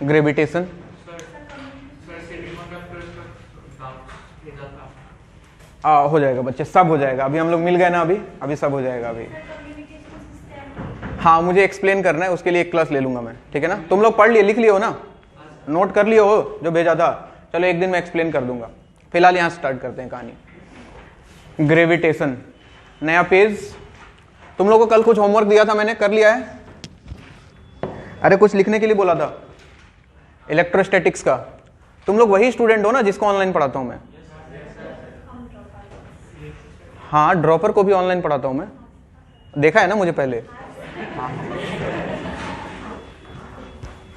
Gravitation. हो जाएगा बच्चे, सब हो जाएगा। अभी हम लोग मिल गए ना, अभी सब हो जाएगा अभी। हाँ, मुझे एक्सप्लेन करना है, उसके लिए एक क्लास ले लूंगा मैं, ठीक है ना। तुम लोग पढ़ लिए, लिख लिए हो ना, नोट कर लिए हो जो भेजा था। चलो एक दिन मैं एक्सप्लेन कर दूंगा। फिलहाल यहाँ स्टार्ट करते हैं कहानी। ग्रेविटेशन, नया पेज। तुम लोगों को कल कुछ होमवर्क दिया था, मैंने कर लिया है। अरे कुछ लिखने के लिए बोला था इलेक्ट्रोस्टैटिक्स का। तुम लोग वही स्टूडेंट हो ना जिसको ऑनलाइन पढ़ाता हूं मैं? हाँ, ड्रॉपर को भी ऑनलाइन पढ़ाता हूं मैं, देखा है ना मुझे पहले। हाँ।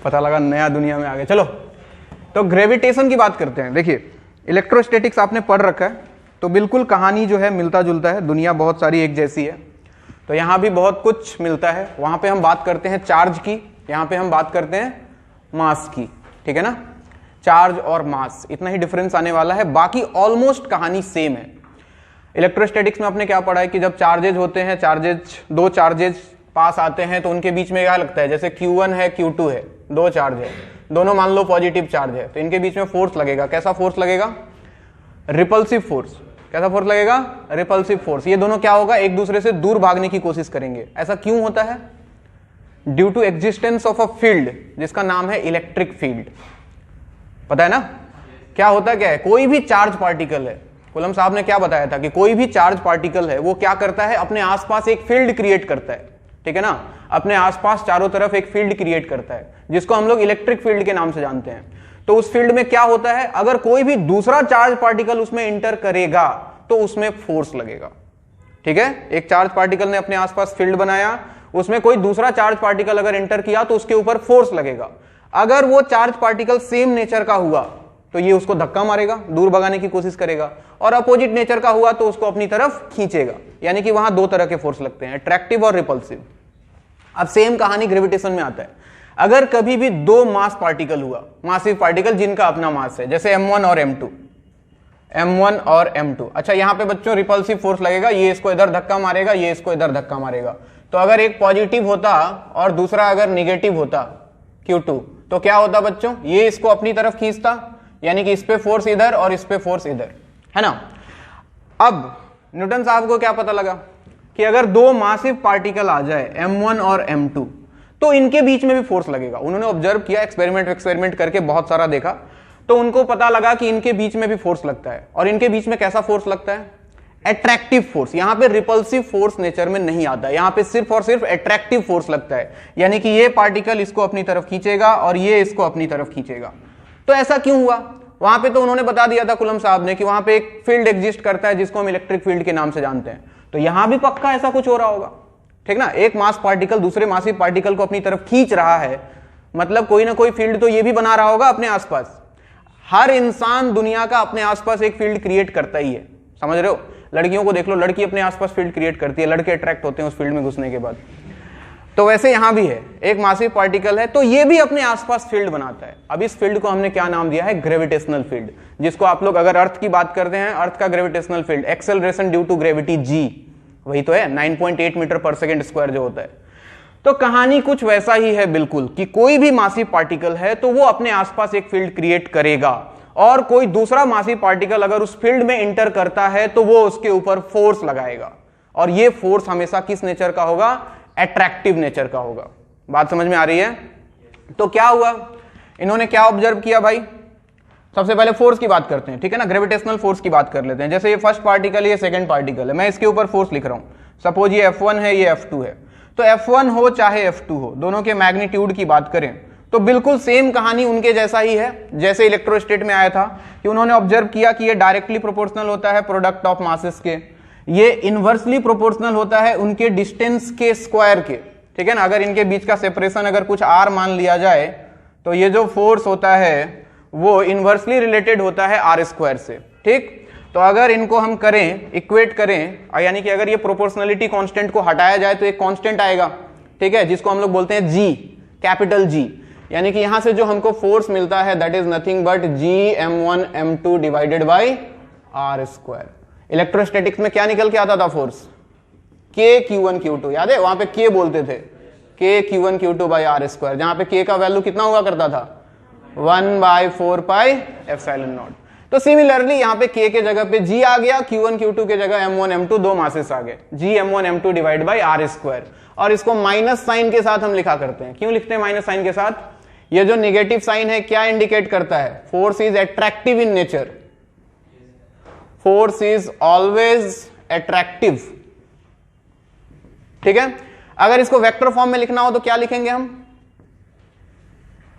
पता लगा नया दुनिया में आ गए। चलो तो ग्रेविटेशन की बात करते हैं। देखिए, इलेक्ट्रोस्टैटिक्स आपने पढ़ रखा है, तो बिल्कुल कहानी जो है मिलता जुलता है, दुनिया बहुत सारी एक जैसी है। तो यहां भी बहुत कुछ मिलता है। वहां पे हम बात करते हैं चार्ज की, यहां पे हम बात करते हैं मास की, ठीक है ना। चार्ज और मास, इतना ही डिफरेंस आने वाला है, बाकी ऑलमोस्ट कहानी सेम है। इलेक्ट्रोस्टैटिक्स में आपने क्या पढ़ा है कि जब चार्जेज होते हैं, दो चार्जेज पास आते हैं, तो उनके बीच में क्या लगता है, जैसे Q1 है Q2 है, दो चार्ज है, दोनों मान लो पॉजिटिव चार्ज है, तो इनके बीच में फोर्स लगेगा। कैसा फोर्स लगेगा? Repulsive force. कैसा फोर्स लगेगा? Repulsive force. ये दोनों क्या होगा, एक दूसरे से दूर भागने की कोशिश करेंगे। ऐसा क्यों होता है? Due to existence of a field जिसका नाम है इलेक्ट्रिक फील्ड। पता है ना क्या होता क्या है? कोई भी चार्ज पार्टिकल है, कूलम साहब ने क्या बताया था कि कोई भी चार्ज पार्टिकल है वो क्या करता है, अपने आसपास एक फील्ड क्रिएट करता है, ठीक है ना। अपने आसपास चारों तरफ एक फील्ड क्रिएट करता है, जिसको हम लोग इलेक्ट्रिक फील्ड के नाम से जानते हैं। तो उस फील्ड में क्या होता है, अगर कोई भी दूसरा चार्ज पार्टिकल उसमें इंटर करेगा तो उसमें फोर्स लगेगा, ठीक है। एक चार्ज पार्टिकल ने अपने आसपास फील्ड बनाया, उसमें कोई दूसरा चार्ज पार्टिकल अगर एंटर किया तो उसके ऊपर फोर्स लगेगा। अगर वो चार्ज पार्टिकल सेम नेचर का हुआ तो ये उसको धक्का मारेगा, दूर भगाने की कोशिश करेगा, और अपोजिट नेचर का हुआ तो उसको अपनी तरफ खींचेगा। यानी कि वहां दो तरह के फोर्स लगते हैं, अट्रैक्टिव और रिपल्सिव। अब सेम कहानी ग्रेविटेशन में आता है। अगर कभी भी दो मास पार्टिकल हुआ, मासिव पार्टिकल जिनका अपना मास है, जैसे M1 और M2, M1 और M2। अच्छा, यहां पे बच्चों रिपल्सिव फोर्स लगेगा, ये इसको इधर धक्का मारेगा, ये इसको इधर धक्का मारेगा। तो अगर एक पॉजिटिव होता और दूसरा अगर निगेटिव होता Q2, तो क्या होता बच्चों, ये इसको अपनी तरफ खींचता, यानी कि इस पे फोर्स इधर और इस पे फोर्स इधर, है ना। अब न्यूटन साहब को क्या पता लगा कि अगर दो मासिव पार्टिकल आ जाए M1 और M2 तो इनके बीच में भी फोर्स लगेगा। उन्होंने ऑब्जर्व किया, एक्सपेरिमेंट करके बहुत सारा देखा, तो उनको पता लगा कि इनके बीच में भी फोर्स लगता है। और इनके बीच में कैसा फोर्स लगता है? Attractive force. यहां पे रिपल्सिव फोर्स नेचर में नहीं आता, यहां पे सिर्फ और सिर्फ अट्रैक्टिव फोर्स लगता है। यानी कि ये पार्टिकल इसको अपनी तरफ खींचेगा और ये इसको अपनी तरफ खींचेगा। तो ऐसा क्यों हुआ? वहां पे तो उन्होंने बता दिया था कूलम साहब ने कि वहां पे एक फील्ड एग्जिस्ट करता है जिसको हम इलेक्ट्रिक फील्ड के नाम से जानते हैं। तो यहां भी पक्का ऐसा कुछ हो रहा होगा, ठीक ना। एक मास पार्टिकल दूसरे मासिव पार्टिकल को अपनी तरफ खींच रहा है, मतलब कोई ना कोई फील्ड तो ये भी बना रहा होगा अपने आसपास। हर इंसान दुनिया का अपने आसपास एक फील्ड क्रिएट करता ही है, समझ रहे हो। लड़कियों को देख लो, लड़की अपने आसपास फील्ड क्रिएट करती है, लड़के अट्रैक्ट होते हैं उस फील्ड में घुसने के बाद। तो वैसे यहां भी है, एक मासिव पार्टिकल है तो ये भी अपने आसपास फील्ड बनाता है। अब इस फील्ड को हमने क्या नाम दिया है? Gravitational field. जिसको आप लोग अगर अर्थ की बात करते हैं, अर्थ का gravitational field, acceleration due to gravity G, वही तो है, 9.8 मीटर पर सेकेंड स्क्वायर जो होता है। तो कहानी कुछ वैसा ही है बिल्कुल, कि कोई भी मासिव पार्टिकल है तो वो अपने आसपास एक फील्ड क्रिएट करेगा, और कोई दूसरा मासिव पार्टिकल अगर उस फील्ड में इंटर करता है तो वो उसके ऊपर फोर्स लगाएगा। और ये फोर्स हमेशा किस नेचर का होगा? अट्रैक्टिव नेचर का होगा। बात समझ में आ रही है? तो क्या हुआ, इन्होंने क्या ऑब्जर्व किया भाई? सबसे पहले फोर्स की बात करते हैं, ठीक है ना। ग्रेविटेशनल फोर्स की बात कर लेते हैं। जैसे ये फर्स्ट पार्टिकल, ये सेकंड पार्टिकल है, मैं इसके ऊपर फोर्स लिख रहा हूं। सपोज ये F1 है, ये F2 है। तो F1 हो चाहे F2 हो, दोनों के मैग्नीट्यूड की बात करें तो बिल्कुल सेम कहानी उनके जैसा ही है जैसे इलेक्ट्रोस्टैट में आया था, कि उन्होंने ऑब्जर्व किया कि ये डायरेक्टली प्रोपोर्शनल होता है प्रोडक्ट ऑफ मासेस के, ये इनवर्सली प्रोपोर्शनल होता है उनके डिस्टेंस के स्क्वायर के, ठीक है ना। अगर इनके बीच का सेपरेशन अगर कुछ r मान लिया जाए तो ये जो फोर्स होता है वो इनवर्सली रिलेटेड होता है r² से, ठीक। तो अगर इनको हम करें, इक्वेट करें, यानी कि अगर ये प्रोपोर्शनलिटी कांस्टेंट को हटाया जाए तो एक कांस्टेंट आएगा, ठीक है, जिसको हम लोग बोलते हैं G, कैपिटल G। यानी कि यहां से जो हमको फोर्स मिलता है that is nothing but Gm1 m2 divided by r²। Electrostatics में क्या निकल के आता था फोर्स? K Q1 Q2, याद है? वहां पे K बोलते थे, k q1 q2 by are square, जहां पे k का वैल्यू कितना हुआ करता था 1/4 पाई एप्सिलॉन नॉट। तो सिमिलरली यहाँ पे k के जगह पे g आ गया, q1 q2 के जगह m1 m2 दो मासेस आ गए, g m1 m2 divide by are square, और इसको माइनस साइन के साथ हम लिखा करते हैं। क्यों लिखते हैं माइनस साइन के साथ? ये जो निगेटिव साइन है क्या इंडिकेट करता है? Force is attractive in nature, force is always attractive. ठीक है, अगर इसको वेक्टर फॉर्म में लिखना हो तो क्या लिखेंगे हम?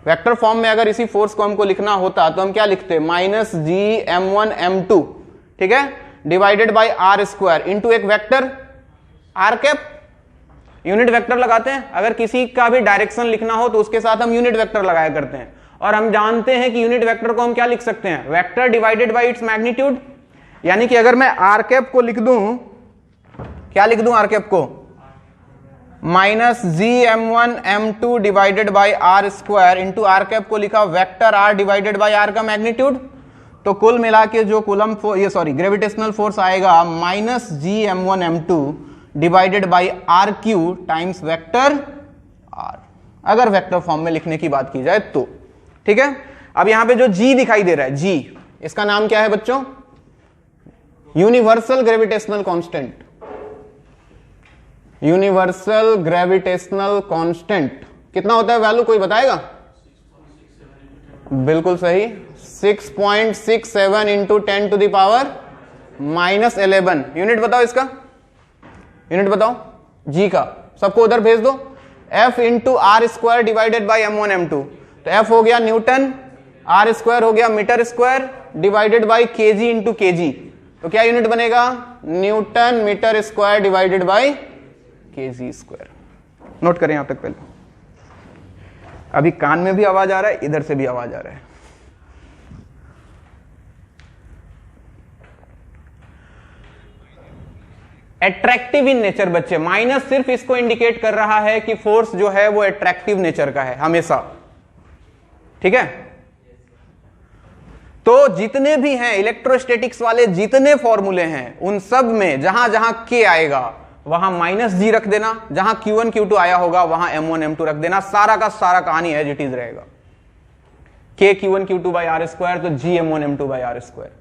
वेक्टर फॉर्म में अगर इसी फोर्स को हमको लिखना होता तो हम क्या लिखते? माइनस जी m1 m2, ठीक है, divided by are square into एक vector r cap, unit vector लगाते हैं। अगर किसी का भी डायरेक्शन लिखना हो तो उसके साथ हम यूनिट वेक्टर लगाया करते हैं, और हम जानते हैं कि यूनिट वेक्टर को हम क्या लिख सकते हैं? Vector divided by its magnitude. यानी कि अगर मैं आर कैप को लिख दूं, क्या लिख दूं आर कैप को? Minus G m1 m2 divided by are square into r cap को लिखा vector r divided by r का मैग्नीट्यूड। तो कुल मिला के जो कूलम ग्रेविटेशनल फोर्स आएगा minus G m1 m2 divided by are cube times vector r, अगर वेक्टर फॉर्म में लिखने की बात की जाए तो। ठीक है, अब यहां पे जो जी दिखाई दे रहा है, जी, इसका नाम क्या है बच्चों? Universal gravitational constant. Universal gravitational constant कितना होता है वैल्यू, कोई बताएगा? बिल्कुल सही, 6.67 into 10 to the power minus 11। Unit बताओ इसका, यूनिट बताओ जी का, सबको उधर भेज दो। F into r square divided by m1 m2, तो F हो गया न्यूटन, आर स्क्वायर हो गया metre square, divided by kg into kg, तो क्या यूनिट बनेगा? Newton metre square divided by kg square. Note करें यहां तक पहले। अभी कान में भी आवाज आ रहा है, इधर से भी आवाज आ रहा है। अट्रैक्टिव इन नेचर बच्चे, माइनस सिर्फ इसको इंडिकेट कर रहा है कि फोर्स जो है वो अट्रैक्टिव नेचर का है हमेशा। ठीक है, तो जितने भी हैं इलेक्ट्रोस्टैटिक्स वाले, जितने फॉर्मूले हैं, उन सब में जहां जहां k आएगा वहां माइनस जी रख देना, जहां q1 q2 आया होगा वहां m1 m2 रख देना। सारा का सारा कहानी एज इट इज रहेगा, k q1 q2 by are square तो g m1 m2 by are square.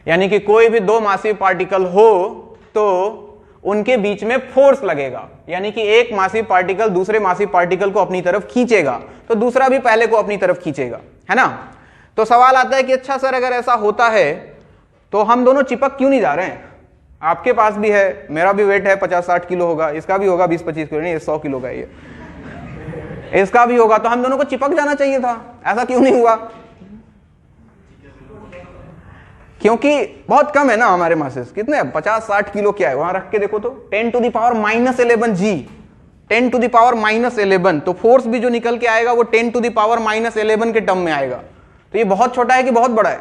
यानी कि कोई भी दो मासिव पार्टिकल हो तो उनके बीच में फोर्स लगेगा, यानी कि एक मासिव पार्टिकल दूसरे मासिव पार्टिकल को अपनी तरफ खींचेगा तो दूसरा भी पहले को अपनी तरफ खींचेगा, है ना। तो सवाल आता है कि अच्छा सर अगर ऐसा होता है तो हम दोनों चिपक क्यों नहीं जा रहे हैं? आपके पास भी है, मेरा भी वेट है 50-60 किलो होगा, इसका भी होगा 20-25 किलो, नहीं 100 किलो का ये, इसका भी होगा, तो हम दोनों को चिपक जाना चाहिए था, ऐसा क्यों नहीं हुआ? क्योंकि बहुत कम है ना हमारे मासेस, कितने 50-60 किलो क्या है, वहां रख के देखो तो 10 टू द पावर माइनस 11 जी, 10 टू द पावर माइनस 11, तो फोर्स भी जो निकल के आएगा वो 10 टू द पावर माइनस 11 के टर्म में आएगा। तो ये बहुत छोटा है कि बहुत बड़ा है?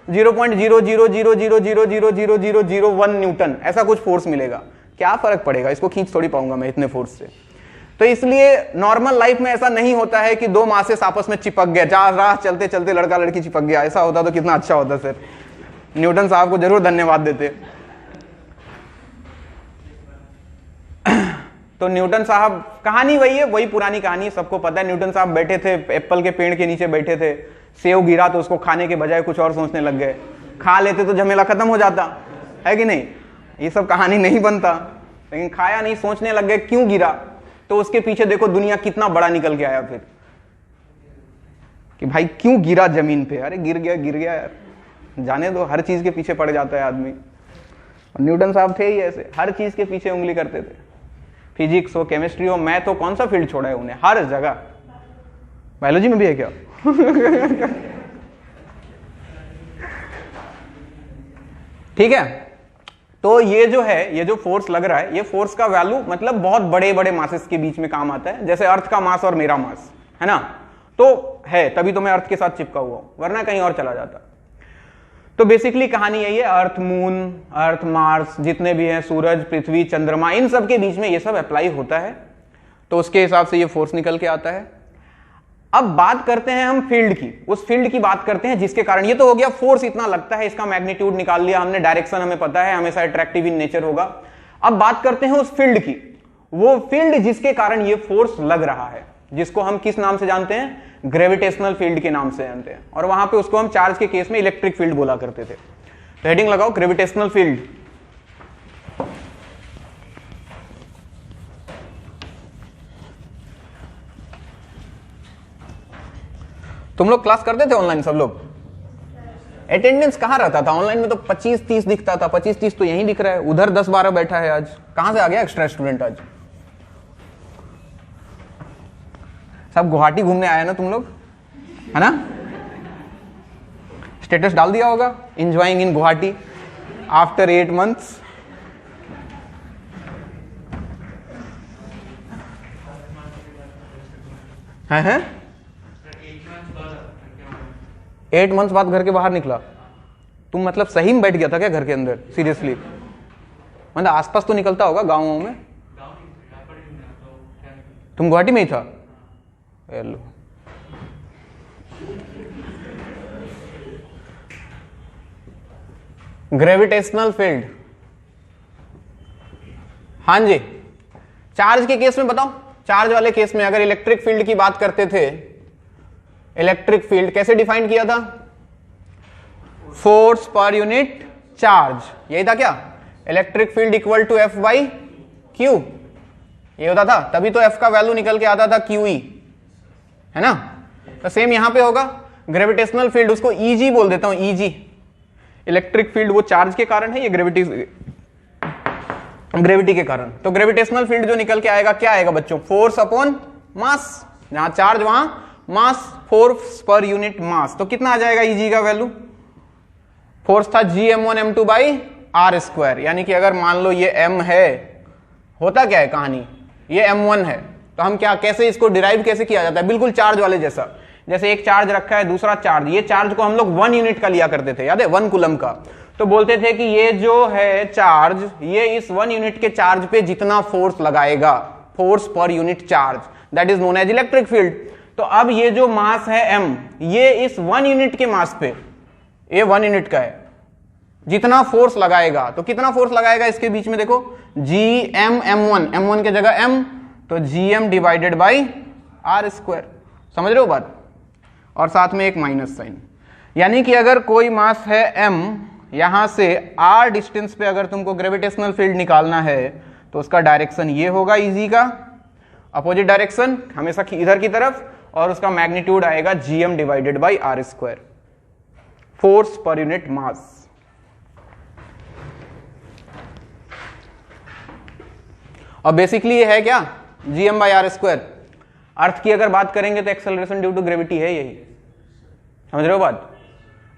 0.000000001 न्यूटन ऐसा कुछ फोर्स मिलेगा, क्या फर्क पड़ेगा, इसको खींच थोड़ी पाऊंगा मैं इतने फोर्स से। तो इसलिए नॉर्मल लाइफ में ऐसा नहीं होता है कि दो मासेस आपस में चिपक गए, राह चलते चलते लड़का लड़की चिपक गया, ऐसा होता तो कितना अच्छा होता सर, न्यूटन साहब को जरूर धन्यवाद देते। तो न्यूटन साहब, कहानी वही है, वही पुरानी कहानी, सबको पता है। न्यूटन साहब बैठे थे, एप्पल के पेड़ के नीचे बैठे थे, सेव गिरा तो उसको खाने के बजाय कुछ और सोचने लग गए, खा लेते तो झमेला खत्म हो जाता है कि नहीं, ये सब कहानी नहीं बनता, लेकिन खाया नहीं, सोचने लग गए क्यों गिरा, तो उसके पीछे देखो दुनिया कितना बड़ा निकल के आया फिर, कि भाई क्यों गिरा जमीन पे, अरे गिर गया यार, जाने दो, हर चीज के पीछे पड़ जाता है आदमी। न्यूटन साहब थे ही ऐसे, हर चीज के पीछे उंगली करते थे, फिजिक्स हो, केमिस्ट्री हो, मैथ हो, कौन सा फील्ड छोड़ा है उन्हें, हर जगह। बायोलॉजी में भी है क्या? ठीक है, तो ये जो है, ये जो फोर्स लग रहा है, ये फोर्स का वैल्यू मतलब बहुत बड़े बड़े मासेस के बीच में काम आता है, जैसे अर्थ का मास और मेरा मास है ना, तो है, तभी तो मैं अर्थ के साथ चिपका हुआ हूं, वरना कहीं और चला जाता। तो बेसिकली कहानी यही है, अर्थ, मून, अर्थ, मार्स, जितने भी हैं, सूरज, पृथ्वी, चंद्रमा, इन सब के बीच में ये सब अप्लाई होता है, तो उसके हिसाब से ये फोर्स निकल के आता है। अब बात करते हैं हम फील्ड की, उस फील्ड की बात करते हैं जिसके कारण, ये तो हो गया फोर्स इतना लगता है, इसका मैग्नीट्यूड निकाल लिया हमने, डायरेक्शन हमें पता है, हमेशा अट्रैक्टिव इन नेचर होगा। अब बात करते हैं उस फील्ड की, वो फील्ड जिसके कारण ये फोर्स लग रहा है, जिसको हम किस नाम से जानते हैं, ग्रेविटेशनल फील्ड के नाम से जानते हैं। और वहां पे उसको हम चार्ज के केस में इलेक्ट्रिक फील्ड बोला करते थे। तो हेडिंग लगाओ ग्रेविटेशनल फील्ड। तुम लोग क्लास करते थे ऑनलाइन सब लोग? अटेंडेंस कहां रहता था ऑनलाइन में? तो 25-30 दिखता था। 25-30 तो यहीं दिख रहा है, उधर 10-12 बैठा है। आज कहां से आ गया एक्स्ट्रा स्टूडेंट? आज सब गुवाहाटी घूमने आए ना तुम लोग, है ना? स्टेटस डाल दिया होगा, एंजॉयिंग इन गुवाहाटी आफ्टर 8 months। हैं 8 months बाद घर के बाहर निकला? तुम मतलब सही में बैठ गया था क्या घर के अंदर? सीरियसली? मतलब आसपास तो निकलता होगा गाँवों में। तुम गुवाहाटी में ही था? Hello, gravitational field. हाँ जी, चार्ज के केस में बताओ। चार्ज वाले केस में अगर इलेक्ट्रिक फील्ड की बात करते थे, इलेक्ट्रिक फील्ड कैसे डिफाइन किया था? फोर्स पर यूनिट चार्ज, यही था क्या? Electric field equal to F by Q, ये होता था। तभी तो एफ का वैल्यू निकल के आता था क्यू ई, है ना? तो सेम यहां पे होगा। ग्रेविटेशनल फील्ड, उसको ईजी बोल देता हूं, ईजी। इलेक्ट्रिक फील्ड वो चार्ज के कारण है, ये ग्रेविटी के कारण। तो ग्रेविटेशनल फील्ड जो निकल के आएगा, क्या आएगा बच्चों? Force upon mass. जहां चार्ज वहां मास, फोर्स पर यूनिट मास। तो कितना आ जाएगा ईजी का वैल्यू? फोर्स था gm1 m2 by are square. यानी कि अगर मान लो ये m है, होता क्या है कहानी, ये m1 है, तो हम क्या, कैसे इसको डिराइव कैसे किया जाता है? बिल्कुल चार्ज वाले जैसा। जैसे एक चार्ज रखा है, दूसरा चार्ज, ये चार्ज को हम लोग 1 यूनिट का लिया करते थे, याद है? 1 कूलम का। तो बोलते थे कि ये जो है चार्ज, ये इस 1 यूनिट के चार्ज पे जितना फोर्स लगाएगा, फोर्स पर unit charge, that is known as electric field. तो अब ये जो मास है m, ये इस 1 यूनिट के मास पे, ये 1 यूनिट का है, जितना फोर्स लगाएगा, तो कितना फोर्स लगाएगा इसके बीच में? देखो gm m1, m1 के जगह m, तो gm divided by are square. समझ रहे हो बात? और साथ में एक माइनस साइन। यानी कि अगर कोई मास है m, यहां से r डिस्टेंस पे अगर तुमको ग्रेविटेशनल फील्ड निकालना है, तो उसका डायरेक्शन ये होगा, इजी का अपोजिट डायरेक्शन हमेशा इधर की तरफ, और उसका मैग्नीट्यूड आएगा gm divided by are square, force पर यूनिट मास। और बेसिकली ये है क्या? gm by are square. Earth की अगर बात करेंगे तो एक्सेलरेशन ड्यू टू ग्रेविटी है यही। समझ रहे हो बात?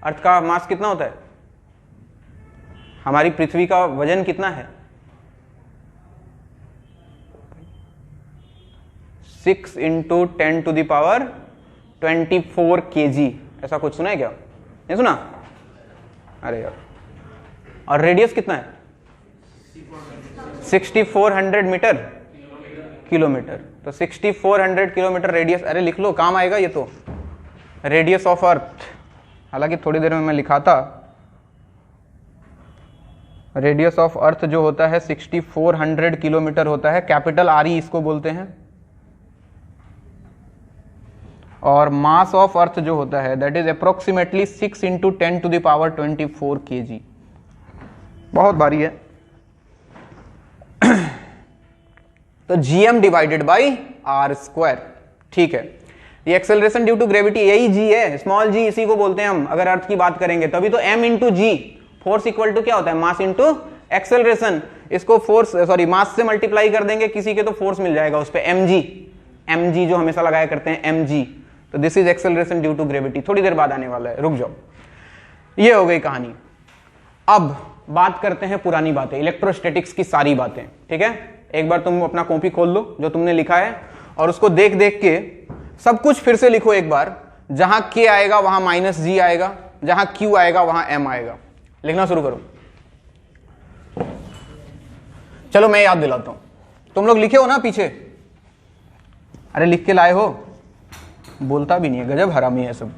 अर्थ का मास कितना होता है? हमारी पृथ्वी का वजन कितना है? 6 × 10⁻24 kg, ऐसा कुछ सुना है क्या? नहीं सुना? अरे यार। और रेडियस कितना है? 6400 मीटर, किलोमीटर। तो 6400 किलोमीटर रेडियस। अरे लिख लो, काम आएगा ये तो। रेडियस ऑफ अर्थ, हालांकि थोड़ी देर में मैं लिखा था। रेडियस ऑफ अर्थ जो होता है 6400 किलोमीटर होता है, कैपिटल आर ई इसको बोलते हैं। और मास ऑफ अर्थ जो होता है दैट इज अप्रोक्सीमेटली 6 × 10⁻24 kg। बहुत भारी है। तो gm divided by are square, ठीक है। ये एक्सेलरेशन ड्यू टू ग्रेविटी, यही g है, स्मॉल g, इसी को बोलते हैं हम अगर अर्थ की बात करेंगे। तभी तो m × g, force equal to क्या होता है? Mass into acceleration. इसको फोर्स मास से मल्टीप्लाई कर देंगे किसी के, तो फोर्स मिल जाएगा उस पे mg जो हमेशा लगाया करते हैं mg। तो this is acceleration due to gravity. थोड़ी देर बाद आने वाला है, रुक जाओ। ये हो गई कहानी। अब बात करते हैं पुरानी बातें, इलेक्ट्रोस्टैटिक्स की सारी बातें, ठीक है? एक बार तुम अपना कॉपी खोल लो जो तुमने लिखा है, और उसको देख देख के सब कुछ फिर से लिखो एक बार। जहां k आएगा वहां -g आएगा, जहां q आएगा वहां m आएगा। लिखना शुरू करो। चलो मैं याद दिलाता हूं, तुम लोग लिखे हो ना पीछे? अरे लिख के लाए हो? बोलता भी नहीं है, गजब हरामी है सब।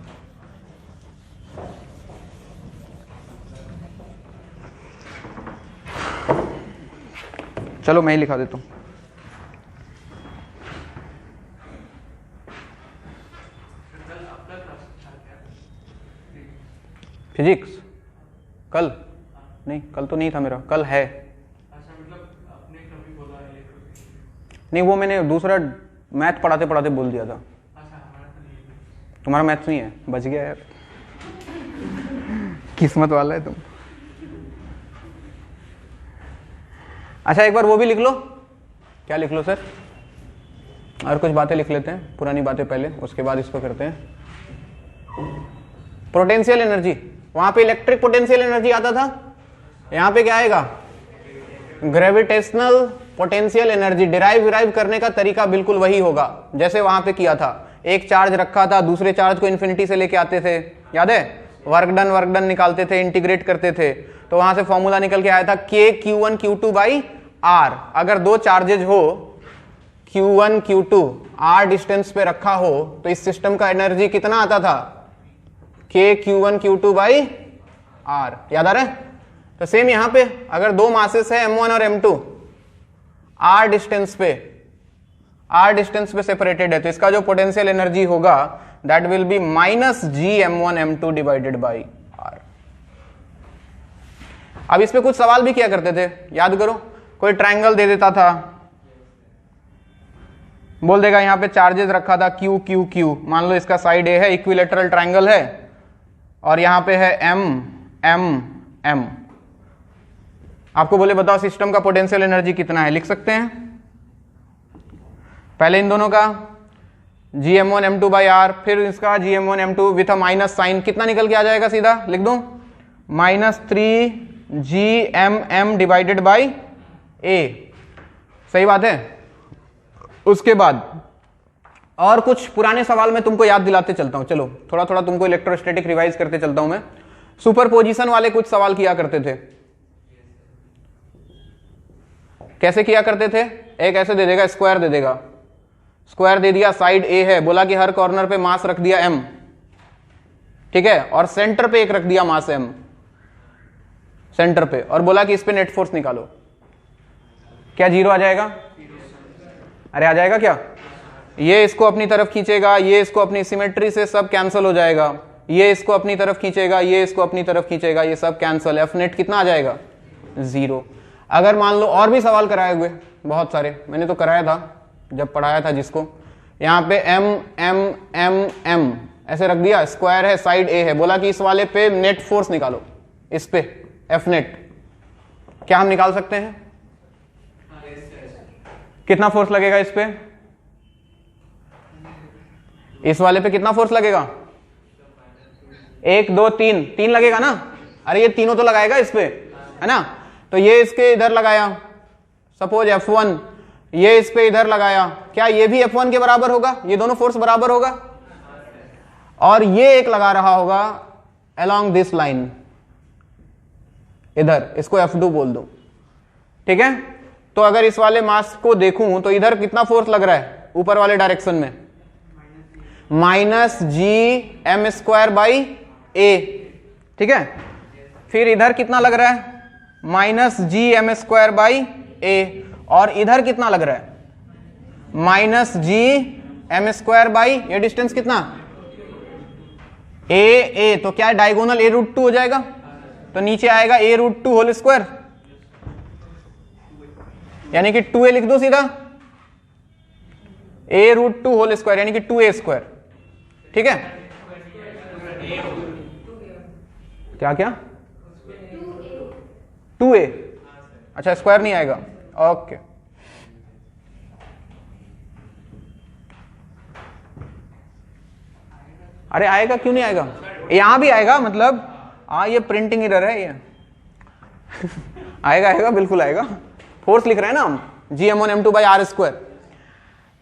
चलो मैं ही लिखा देता हूं। फिजिक्स कल नहीं, कल तो नहीं था मेरा, कल है। अच्छा, मतलब आपने कभी बोला इलेक्ट्रोस्टैटिक? नहीं, वो मैंने दूसरा मैथ पढ़ाते पढ़ाते बोल दिया था। अच्छा, हमारा तो नहीं है। तुम्हारा मैथ नहीं है, बच गया यार। किस्मत वाला है तुम। अच्छा, एक बार वो भी लिख लो। क्या लिख लो सर? और कुछ बातें लिख लेते हैं, पुरानी बातें पहले, उसके बाद इसको करते हैं। पोटेंशियल एनर्जी, वहां पे इलेक्ट्रिक पोटेंशियल एनर्जी आता था, यहां पे क्या आएगा? Gravitational potential energy. डिराइव करने का तरीका बिल्कुल वही होगा जैसे वहां पे किया था। एक चार्ज रखा था, दूसरे चार्ज को इन्फिनिटी से लेके आते थे, याद है? वर्क डन निकालते थे, इंटीग्रेट करते थे, तो वहां से फॉर्मूला निकल के आया था K Q1 Q2 R। अगर दो चार्जेज हो Q1 Q2 R डिस्टेंस पे रखा हो तो इस सिस्टम का एनर्जी कितना आता था? K Q1 Q2 R। याद आ रहा है? तो सेम यहां पे अगर दो मासेस है M1 और M2 R डिस्टेंस पे सेपरेटेड है, तो इसका जो पोटेंशियल एनर्जी होगा that will B -G M1 M2 divided by R। अब इस पे कुछ सवाल भी किया करते थे, याद करो। कोई ट्रायंगल दे देता था, बोल देगा यहां पे चार्जेस रखा था Q Q Q, मान लो इसका साइड A है, इक्विलेटरल ट्रायंगल है, और यहां पे है M M M। आपको बोले बताओ सिस्टम का पोटेंशियल एनर्जी कितना है, लिख सकते हैं? पहले इन दोनों का GM1 M2 R, फिर इसका GM1 M2 with a minus sign, कितना निकल के आ जाएगा? सीधा लिख दूं, -3GMM डिवाइडेड बाई A। सही बात है। उसके बाद और कुछ पुराने सवाल में तुमको याद दिलाते चलता हूं, चलो थोड़ा थोड़ा तुमको इलेक्ट्रोस्टैटिक रिवाइज करते चलता हूं मैं। सुपरपोजिशन वाले कुछ सवाल किया करते थे। कैसे किया करते थे? एक ऐसे दे देगा, स्क्वायर दे देगा, स्क्वायर दे दिया, साइड A है, बोला कि हर कॉर्नर पे मास रख दिया M, ठीक है, और सेंटर पे एक रख दिया मास M सेंटर पे, और बोला कि इस पे नेट फोर्स निकालो। क्या 0 आ जाएगा? अरे आ जाएगा क्या? ये इसको अपनी तरफ खींचेगा, ये इसको अपनी सिमेट्री से सब कैंसिल हो जाएगा, ये इसको अपनी तरफ खींचेगा, ये इसको अपनी तरफ खींचेगा, ये सब कैंसिल। एफ नेट कितना आ जाएगा? 0। अगर मान लो और भी सवाल कराए हुए बहुत सारे, मैंने तो कराया था जब पढ़ाया था जिसको, यहां पे M M M M ऐसे रख दिया, स्क्वायर है, साइड A है, बोला कि इस वाले पे नेट फोर्स निकालो, इस पे F नेट। क्या हम निकाल सकते हैं? कितना फोर्स लगेगा इस पे? इस वाले पे कितना फोर्स लगेगा? 1 2 3 3 लगेगा ना? अरे ये तीनों तो लगाएगा इस पे, है ना? तो ये इसके इधर लगाया, सपोज F1, ये इस पे इधर लगाया, क्या ये भी F1 के बराबर होगा? ये दोनों फोर्स बराबर होगा। और ये एक लगा रहा होगा अलोंग दिस लाइन इधर, इसको F2 बोल दो, ठीक है? तो अगर इस वाले मास को देखूं तो इधर कितना फोर्स लग रहा है ऊपर वाले डायरेक्शन में? -GM² A, ठीक है? फिर इधर कितना लग रहा है? -GM² A, और इधर कितना लग रहा है? -GM², ये डिस्टेंस कितना? A। तो क्या डायगोनल A√2 हो जाएगा, तो नीचे आएगा A√2 होल स्क्वायर, यानी कि 2A लिख दो सीधा, A√2 होल स्क्वायर यानी कि 2A², ठीक है? क्या क्या? 2A। अच्छा, स्क्वायर नहीं आएगा, ओके। अरे आएगा, क्यों नहीं आएगा? यहां भी आएगा, मतलब ये प्रिंटिंग एरर है ये। आएगा बिल्कुल आएगा। फोर्स लिख रहे हैं ना हम, GM1 M2 R²।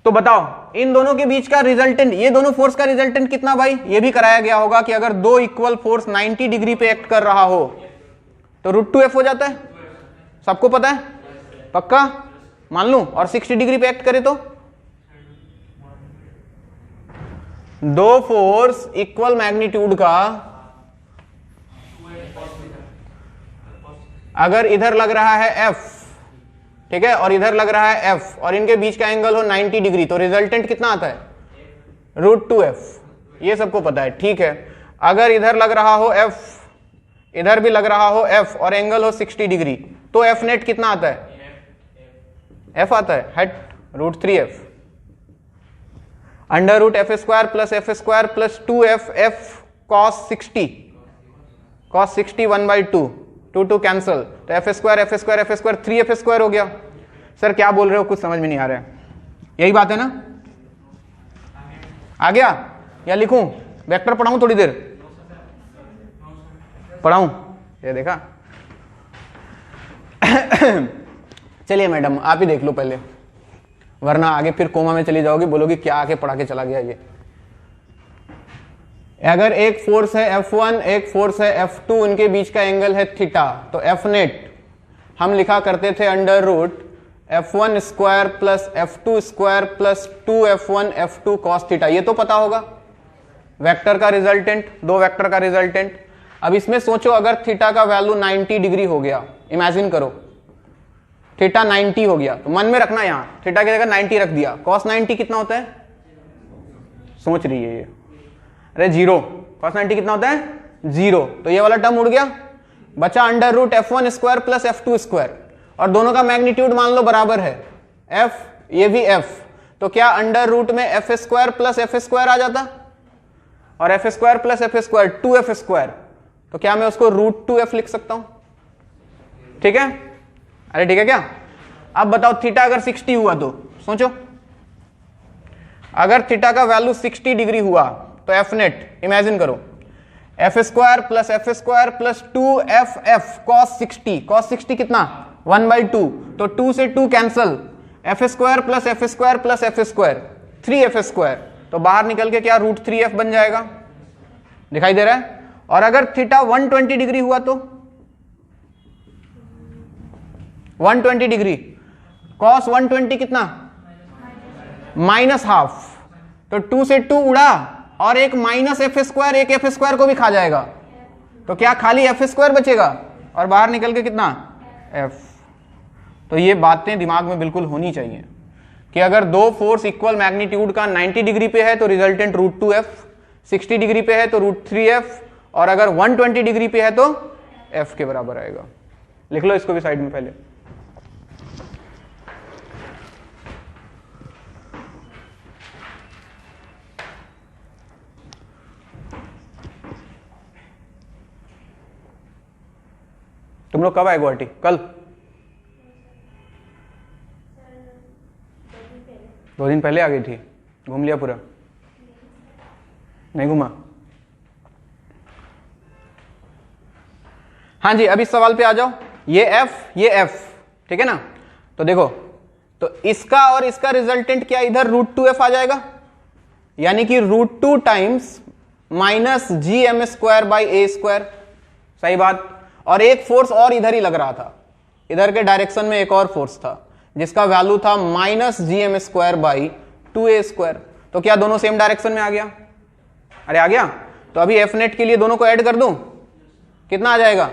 तो बताओ इन दोनों के बीच का रिजल्टेंट, ये दोनों फोर्स का रिजल्टेंट कितना भाई? ये भी कराया गया होगा कि अगर दो इक्वल फोर्स 90 डिग्री पे एक्ट कर रहा हो तो √2F हो जाता है, सबको पता है, पक्का मान लूं। और 60 डिग्री पे एक्ट करे तो दो फोर्स इक्वल मैग्नीट्यूड का अगर इधर लग रहा है F, ठीक है, और इधर लग रहा है F, और इनके बीच का एंगल हो 90 डिग्री, तो रिजल्टेंट कितना आता है? √2F। ये सबको पता है, ठीक है। अगर इधर लग रहा हो F इधर भी लग रहा हो f और एंगल हो 60 डिग्री, तो एफ नेट कितना आता है? f आता है, हट √3f under root F square plus 2f f cos 60 1/2 2 cancel, तो एफ स्क्वायर 3f स्क्वायर हो गया। सर क्या बोल रहे हो, कुछ समझ में नहीं आ रहा है, यही बात है ना? आ गया या लिखूं? वेक्टर पढ़ाऊं थोड़ी देर? पढ़ाऊं? ये देखा चलिए मैडम आप ही देख लो पहले, वरना आगे फिर कोमा में चली जाओगी, बोलोगी क्या आके पढ़ा के चला गया ये। अगर एक फोर्स है F1 एक फोर्स है F2, उनके बीच का एंगल है थीटा, तो F नेट हम लिखा करते थे under root F1 square plus F2 square plus 2F1 F2 cos theta. ये तो पता होगा, वेक्टर का रिजल्टेंट, दो वेक्टर का रिजल्टेंट। अब इसमें सोचो अगर थीटा का वैल्यू 90 डिग्री हो गया, इमेजिन करो थीटा 90 हो गया, तो मन में रखना यहां थीटा की जगह 90 रख दिया, कॉस 90 कितना होता है? सोच रही है ये, अरे 0, कॉस 90 कितना होता है? 0, तो ये वाला टर्म उड़ गया, बचा under root F1 square plus F2 square, और दोनों का मैग्नीट्यूड मान लो बराबर है F, ये भी F, तो क्या अंडर रूट में F square plus F square आ जाता, और F square plus F square 2F square, तो क्या मैं उसको √2f लिख सकता हूं? ठीक है, अरे ठीक है क्या? अब बताओ थीटा अगर 60 हुआ तो सोचो, अगर थीटा का वैल्यू 60 डिग्री हुआ तो एफ नेट इमेजिन करो, F square plus 2f cos 60 कितना? 1/2, तो 2 से 2 cancel, F square plus F square 3f square, तो बाहर निकल के क्या √3f बन जाएगा, दिखाई दे रहा है? और अगर थीटा 120 डिग्री हुआ तो 120 डिग्री cos 120 कितना? -½ तो 2 से 2 उड़ा, और एक माइनस एफ स्क्वायर एक एफ स्क्वायर को भी खा जाएगा, तो क्या खाली एफ स्क्वायर बचेगा, और बाहर निकल के कितना? f। तो ये बातें दिमाग में बिल्कुल होनी चाहिए कि अगर दो फोर्स इक्वल मैग्नीट्यूड का 90 डिग्री पे है तो रिजल्टेंट √2f, 60 डिग्री पे है तो √3f, और अगर 120 डिग्री पे है तो f के बराबर आएगा। लिख लो इसको भी साइड में पहले। तुम लोग कब आए गुवाहाटी? कल? 2 दिन पहले आ गई थी, घूम लिया पूरा? नहीं घूमा? हाँ जी, अब इस सवाल पे आ जाओ, ये f, ठीक है ना? तो देखो, तो इसका और इसका रिजल्टेंट क्या इधर √2f आ जाएगा, यानी कि √2 टाइम्स -gm²/a², सही बात। और एक फोर्स और इधर ही लग रहा था, इधर के डायरेक्शन में एक और फोर्स था जिसका वैल्यू था -gm²/2a², तो क्या दोनों सेम डायरेक्शन में आ गया? अरे आ गया, तो अभी एफ नेट के लिए दोनों को ऐड कर दूं, कितना आ जाएगा?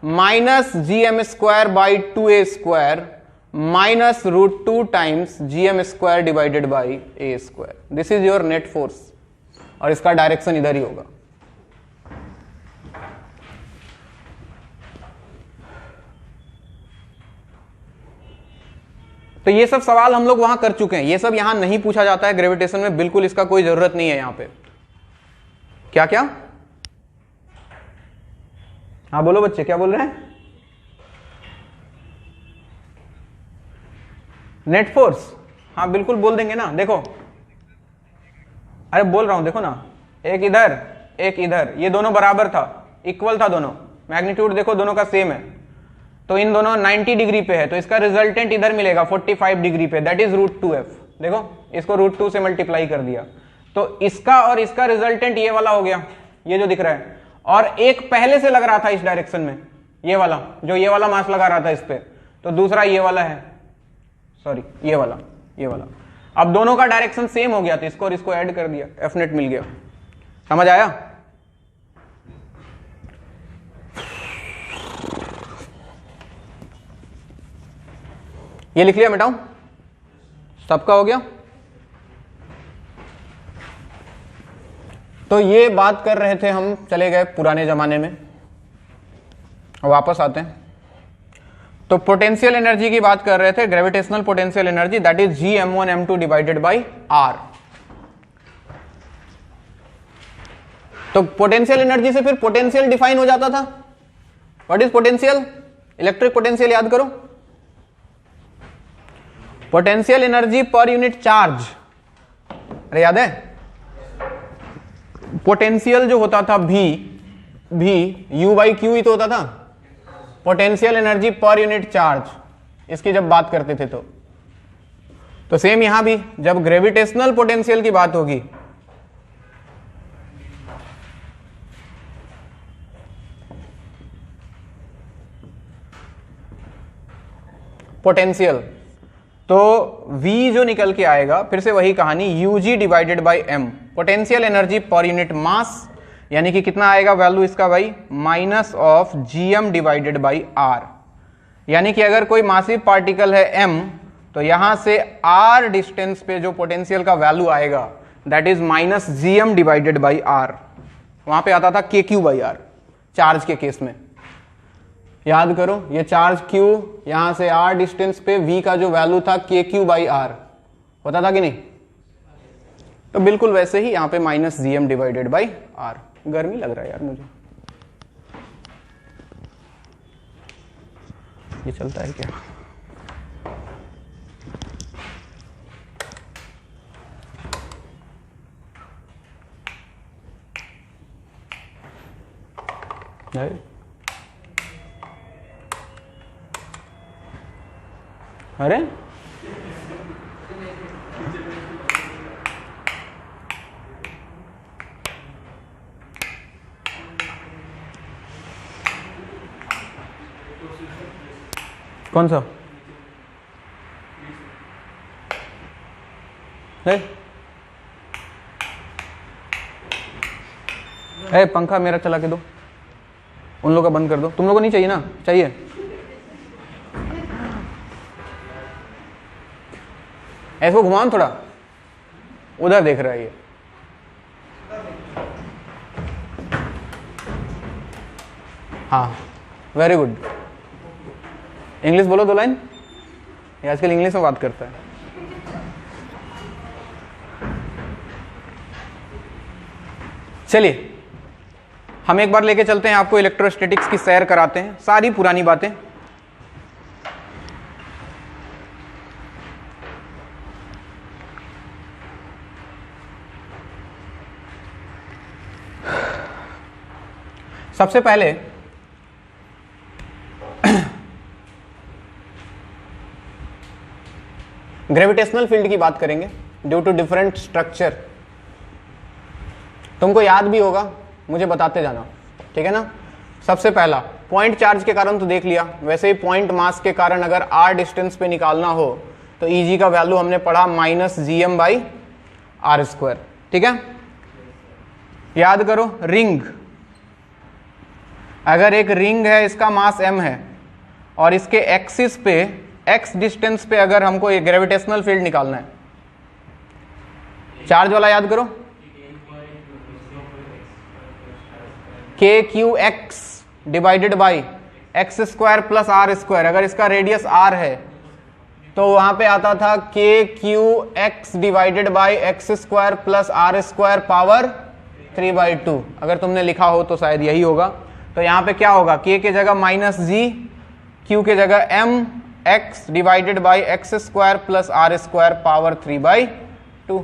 -gm²/2a² -√2 times gm² divided by a²। This is your net force, और इसका डायरेक्शन इधर ही होगा। तो ये सब सवाल हम लोग वहां कर चुके हैं, ये सब यहां नहीं पूछा जाता है ग्रेविटेशन में, बिल्कुल इसका कोई जरूरत नहीं है यहां पे। क्या क्या? हाँ बोलो बच्चे, क्या बोल रहे हैं? नेट फोर्स, हाँ बिल्कुल बोल देंगे ना। देखो, अरे बोल रहा हूं, देखो ना, एक इधर एक इधर, ये दोनों बराबर था, इक्वल था दोनों, मैग्नीट्यूड देखो दोनों का सेम है, तो इन दोनों 90 डिग्री पे है, तो इसका रिजल्टेंट इधर मिलेगा 45 डिग्री पे, दैट इज √2f। देखो इसको √2 से मल्टीप्लाई कर दिया, तो इसका और इसका रिजल्टेंट ये वाला हो गया, ये जो दिख रहा है, और एक पहले से लग रहा था इस डायरेक्शन में, ये वाला जो ये वाला मास लगा रहा था इस पे, तो दूसरा ये वाला है, सॉरी ये वाला। अब दोनों का डायरेक्शन सेम हो गया, तो इसको और इसको ऐड कर दिया, एफ नेट मिल गया। समझ आया? ये लिख लिया, मिटाऊं? सबका हो गया? तो ये बात कर रहे थे हम, चले गए पुराने जमाने में, वापस आते हैं। तो पोटेंशियल एनर्जी की बात कर रहे थे, gravitational potential energy that is Gm1m2 divided by R। तो पोटेंशियल एनर्जी से फिर पोटेंशियल डिफाइन हो जाता था। What is potential? Electric potential याद करो, potential energy per unit charge. अरे याद है, पोटेंशियल जो होता था भी U बाई क्यू ही तो होता था, potential energy per unit charge, इसकी जब बात करते थे तो सेम यहां भी जब ग्रेविटेशनल पोटेंशियल की बात होगी पोटेंशियल, तो V जो निकल के आएगा फिर से वही कहानी, UG divided by M, potential energy per unit मास, यानी कि कितना आएगा वैल्यू इसका भाई, minus of Gm divided by R। यानी कि अगर कोई मासिव पार्टिकल है M, तो यहां से R डिस्टेंस पे जो पोटेंशियल का वैल्यू आएगा that is minus Gm divided by R। वहां पे आता था KQ बाई R चार्ज के केस में। याद करो, ये चार्ज Q, यहां से R डिस्टेंस पे V का जो वैल्यू था KQ बाई R होता था कि नहीं? तो बिल्कुल वैसे ही यहां पे minus Gm divided by R। गर्मी लग रहा है यार मुझे, ये चलता है क्या? अरे कौन सा है? पंखा मेरा चला के दो, उन लोगों का बंद कर दो। तुम लोगों को नहीं चाहिए ना? चाहिए? ऐसे को घुमाओ थोड़ा, उधर देख रहा है ये। हाँ वेरी गुड, इंग्लिश बोलो 2 लाइन। ये आजकल इंग्लिश में बात करता है। चलिए हम एक बार लेके चलते हैं आपको, इलेक्ट्रोस्टैटिक्स की सैर कराते हैं, सारी पुरानी बातें। सबसे पहले ग्रेविटेशनल फील्ड की बात करेंगे ड्यू टू डिफरेंट स्ट्रक्चर। तुमको याद भी होगा, मुझे बताते जाना, ठीक है ना? सबसे पहला पॉइंट चार्ज के कारण तो देख लिया, वैसे ही पॉइंट मास के कारण अगर r डिस्टेंस पे निकालना हो तो Eg का वैल्यू हमने पढ़ा minus Gm by R square, ठीक है? याद करो, रिंग, अगर एक रिंग है, इसका मास m है और इसके एक्सिस पे x डिस्टेंस पे अगर हमको एक ग्रेविटेशनल फील्ड निकालना है, चार्ज वाला याद करो, KQX divided by x square plus R square. अगर इसका रेडियस R है तो वहां पे आता था KQX divided by x square plus R square power 3/2। अगर तुमने लिखा हो तो शायद यही होगा। तो यहां पे क्या होगा, K के जगह माइनस G, Q के जगह M x divided by x square plus R square power 3/2।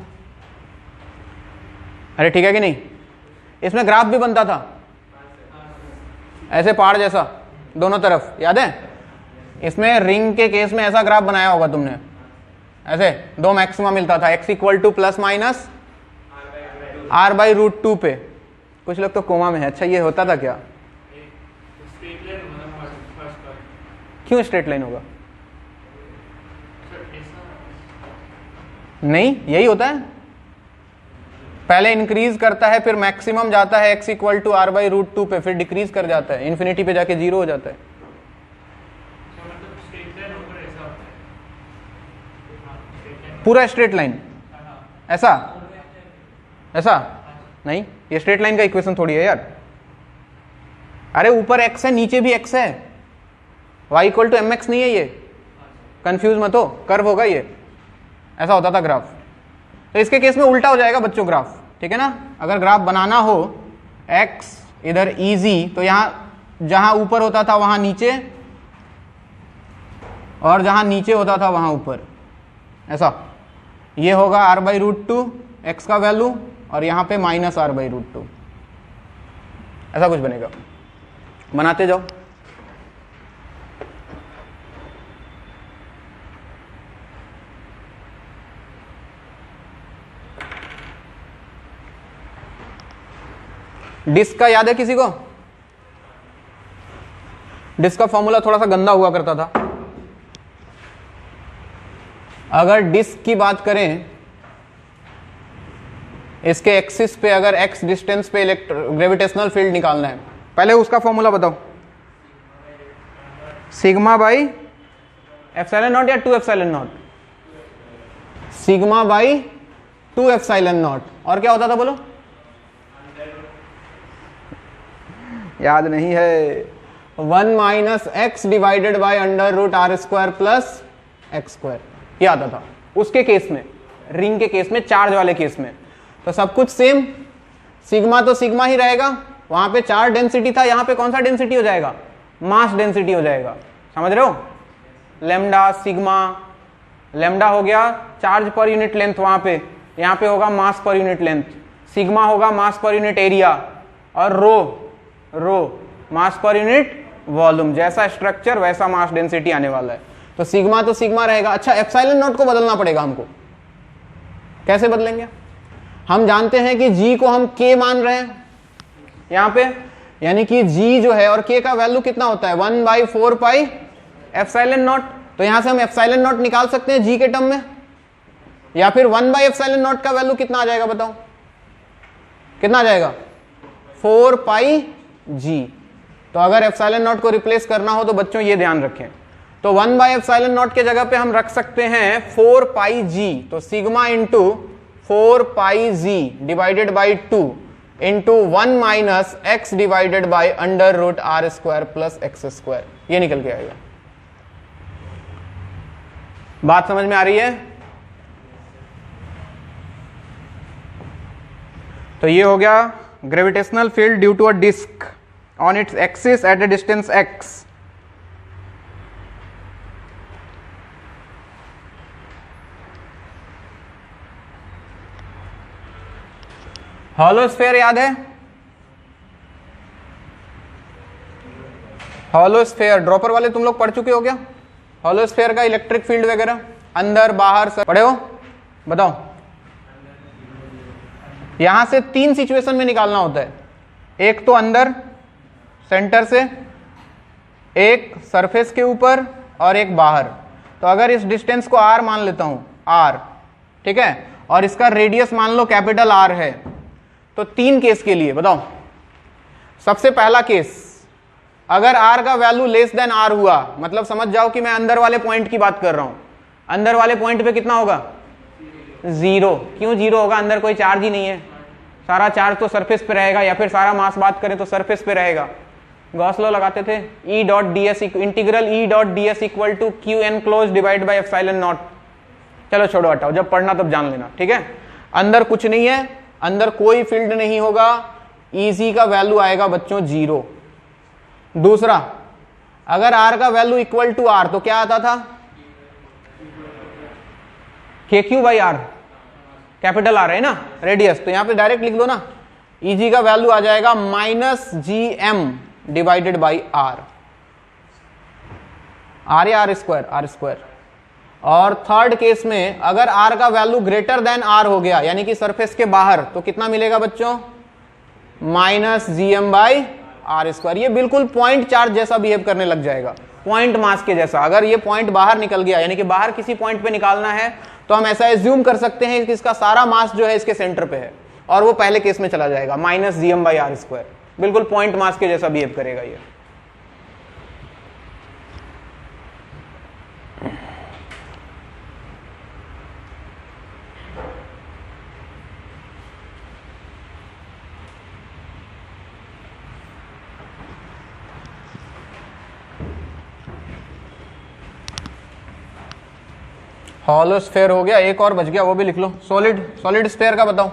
अरे ठीक है कि नहीं? इसमें ग्राफ भी बनता था ऐसे पहाड़ जैसा दोनों तरफ, याद है? इसमें रिंग के केस में ऐसा ग्राफ बनाया होगा तुमने, ऐसे 2 मैक्सिमा मिलता था, x equal two plus minus r/√2 पे। कुछ लोग तो कोमा में है। अच्छा ये होता था क्या? क्यों स्ट्रेट लाइन होगा? नहीं, यही होता है, पहले इंक्रीज करता है फिर मैक्सिमम जाता है x इक्वल टू r/√2 पे, फिर डिक्रीज कर जाता है, इन्फिनिटी पे जाके 0 हो जाता है। पूरा स्ट्रेट लाइन ऐसा ऐसा नहीं, ये स्ट्रेट लाइन का इक्वेशन थोड़ी है यार। अरे ऊपर x है, नीचे भी x है, y equal to M x नहीं है ये, कंफ्यूज मत हो, कर्व होगा ये, ऐसा होता था ग्राफ। तो इसके केस में उल्टा हो जाएगा बच्चों ग्राफ, ठीक है ना। अगर ग्राफ बनाना हो x इधर इजी, तो यहां जहां ऊपर होता था वहां नीचे, और जहां नीचे होता था वहां ऊपर, ऐसा। ये होगा r/√2 x का वैल्यू, और यहां पे -r/√2, ऐसा कुछ बनेगा। बनाते जाओ। डिस्क का याद है किसी को? डिस्क का फॉर्मूला थोड़ा सा गंदा हुआ करता था। अगर डिस्क की बात करें, इसके एक्सिस पे अगर x डिस्टेंस पे ग्रेविटेशनल फील्ड निकालना है, पहले उसका फॉर्मूला बताओ। सिग्मा बाई एप्सिलॉन नॉट या 2 epsilon not? Sigma by 2 epsilon not. और क्या होता था बोलो? याद नहीं है। 1 minus x divided by √r² plus x², ये आता था उसके केस में, रिंग के केस में, चार्ज वाले केस में। तो सब कुछ सेम, सिग्मा तो सिग्मा ही रहेगा, वहां पे चार्ज डेंसिटी था, यहां पे कौन सा डेंसिटी हो जाएगा? मास डेंसिटी हो जाएगा, समझ रहे हो? लेमडा सिग्मा, लेमडा हो गया चार्ज पर यूनिट लेंथ वहां पे, यहां पे होगा मास पर यूनिट लेंथ, सिग्मा होगा मास पर यूनिट एरिया, और रो मास पर यूनिट वॉल्यूम। जैसा स्ट्रक्चर वैसा मास डेंसिटी आने वाला है। तो सिग्मा तो सिग्मा रहेगा। अच्छा, एप्सिलॉन नॉट को बदलना पड़ेगा हमको। कैसे बदलेंगे? हम जानते हैं कि g को हम k मान रहे हैं यहां पे, यानी कि g जो है और k का वैल्यू कितना होता है? 1/4 पाई एप्सिलॉन नॉट। तो यहां से हम एप्सिलॉन नॉट निकाल सकते हैं g के टर्म में, या फिर 1/एप्सिलॉन नॉट का वैल्यू कितना आ जाएगा बताओ? कितना आ जाएगा? 4 पाई g। तो अगर एप्सिलॉन नॉट को रिप्लेस करना हो तो बच्चों ये ध्यान रखें, तो 1/एप्सिलॉन नॉट के जगह पे हम रख सकते हैं 4 पाई g। तो sigma into 4 pi g divided by 2 into 1 minus x divided by √r² plus x², ये निकल के आएगा। बात समझ में आ रही है? तो ये हो गया gravitational field due to a disk on its axis at a distance x। Hollow sphere याद है? हॉलोस्फेयर ड्रॉपर वाले तुम लोग पढ़ चुके हो क्या? हॉलोस्फेयर का इलेक्ट्रिक फील्ड वगैरह अंदर बाहर सब पढ़े हो? बताओ। यहां से 3 सिचुएशन में निकालना होता है, एक तो अंदर सेंटर से, एक सरफेस के ऊपर, और एक बाहर। तो अगर इस डिस्टेंस को r मान लेता हूं, r, ठीक है, और इसका रेडियस मान लो कैपिटल R है, तो 3 केस के लिए बताओ। सबसे पहला केस, अगर r का वैल्यू लेस देन r हुआ, मतलब समझ जाओ कि मैं अंदर वाले पॉइंट की बात कर रहा हूं, अंदर वाले पॉइंट पे कितना होगा? 0। क्यों 0 होगा? अंदर कोई चार्ज ही नहीं है, सारा चार्ज तो सरफेस पे रहेगा, या फिर सारा मास बात करें तो सरफेस पे रहेगा। गॉस लॉ लगाते थे, E.ds integral E.ds equal to Q enclosed divide by epsilon naught. चलो छोड़ो हटाओ, जब पढ़ना तब जान लेना, ठीक है। अंदर कुछ नहीं है, अंदर कोई फील्ड नहीं होगा, Eg का वैल्यू आएगा बच्चों 0। दूसरा, अगर r का वैल्यू इक्वल टू r, तो क्या आता था? KQ by r, capital R है ना, रेडियस, तो यहां पे डायरेक्ट लिख दो ना, Eg का वैल्यू आ जाएगा -gm divided by r, r या r²? और थर्ड केस में अगर r का वैल्यू ग्रेटर देन r हो गया, यानी कि सरफेस के बाहर, तो कितना मिलेगा बच्चों? -gm by r²। ये बिल्कुल पॉइंट चार्ज जैसा बिहेव करने लग जाएगा, पॉइंट मास के जैसा। अगर ये पॉइंट बाहर निकल गया, यानी कि बाहर किसी पॉइंट पे निकालना है, तो हम ऐसा एज्यूम कर सकते हैं कि इसका सारा मास जो है इसके सेंटर पे है, और वो पहले केस में चला जाएगा -gm बाई r²। बिल्कुल पॉइंट मास के जैसा बिहेव करेगा ये। हॉलो स्फेयर हो गया, एक और बच गया, वो भी लिख लो। सॉलिड स्फेयर का बताओ।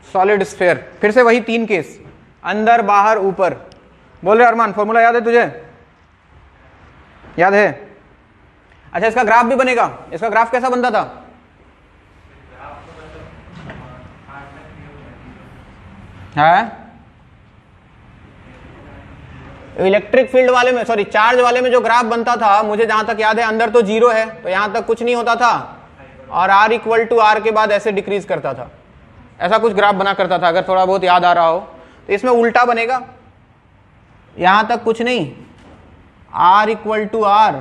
सॉलिड स्फेयर, फिर से वही 3 केस, अंदर बाहर ऊपर। बोल रहे अरमान, फॉर्मूला याद है तुझे? याद है? अच्छा, इसका ग्राफ भी बनेगा। इसका ग्राफ कैसा बनता था? है इलेक्ट्रिक फील्ड वाले में, सॉरी चार्ज वाले में जो ग्राफ बनता था, मुझे जहां तक याद है अंदर तो 0 है, तो यहां तक कुछ नहीं होता था, और R इक्वल टू R के बाद ऐसे डिक्रीज करता था, ऐसा कुछ ग्राफ बना करता था, अगर थोड़ा बहुत याद आ रहा हो। तो इसमें उल्टा बनेगा, यहां तक कुछ नहीं, R इक्वल टू R,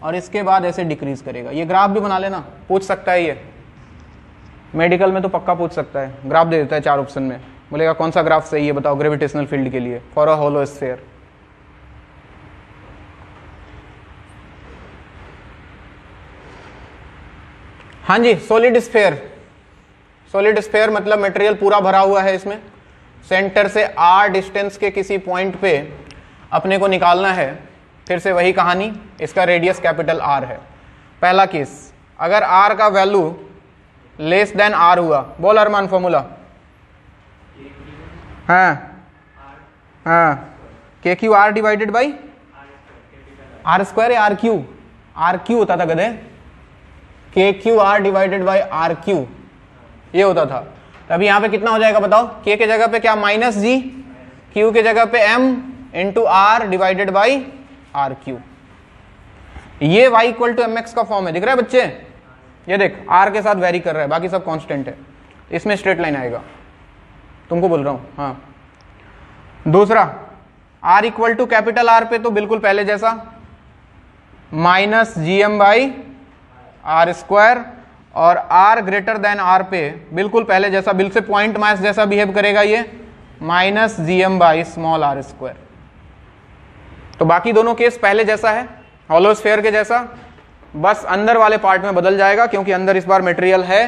और इसके बाद ऐसे डिक्रीज करेगा। ये ग्राफ भी बना लेना, पूछ सकता है, ये मेडिकल में तो पक्का पूछ सकता है। ग्राफ दे देता है 4 ऑप्शन में, बोलेगा कौन सा ग्राफ सही है बताओ ग्रेविटेशनल फील्ड के लिए फॉर अ होलो स्फीयर। हाँ जी, सॉलिड स्फीयर मतलब मटेरियल पूरा भरा हुआ है इसमें, सेंटर से r डिस्टेंस के किसी पॉइंट पे अपने को निकालना है। फिर से वही कहानी, इसका रेडियस कैपिटल R है। पहला केस, अगर r का वैल्यू लेस देन r हुआ, बोल अरमान फॉर्मूला। हाँ K Q R divided by are square या आर क्यू होता था गधे, K Q R divided by are Q, ये होता था। तो अभी यहां पे कितना हो जाएगा बताओ? के के जगह पे क्या माइनस जी, क्यू के जगह पे m into R divided by are Q. ये y equal to M X का फॉर्म है, दिख रहा है बच्चे? ये देख r के साथ वेरी कर रहा है, बाकी सब कांस्टेंट है, इसमें स्ट्रेट लाइन आएगा, तुमको बोल रहा हूं। हाँ, दूसरा r equal to capital R पे तो बिल्कुल पहले जैसा, minus G M by are square, और r ग्रेटर देन r पे बिल्कुल पहले जैसा, बिल से पॉइंट मास जैसा बिहेव करेगा ये, minus G M by small R square. तो बाकी दोनों केस पहले जैसा है, हॉलो स्फीयर के जैसा, बस अंदर वाले पार्ट में बदल जाएगा, क्योंकि अंदर इस बार मटेरियल है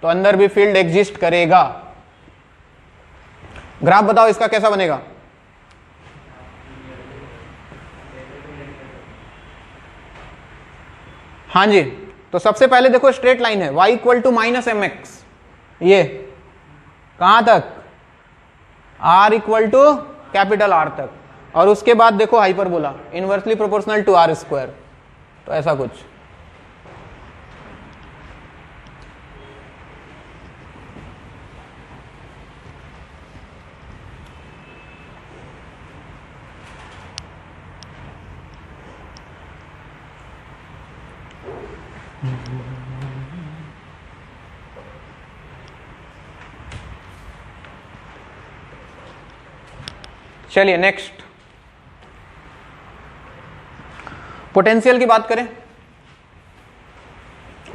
तो अंदर भी फील्ड एग्जिस्ट करेगा। ग्राफ बताओ इसका कैसा बनेगा? हाँ जी, तो सबसे पहले देखो स्ट्रेट लाइन है, y equal to minus M X, ये कहां तक? r equal to capital R तक, और उसके बाद देखो hyperbola inversely proportional to R square, तो ऐसा कुछ। चलिए नेक्स्ट, पोटेंशियल की बात करें।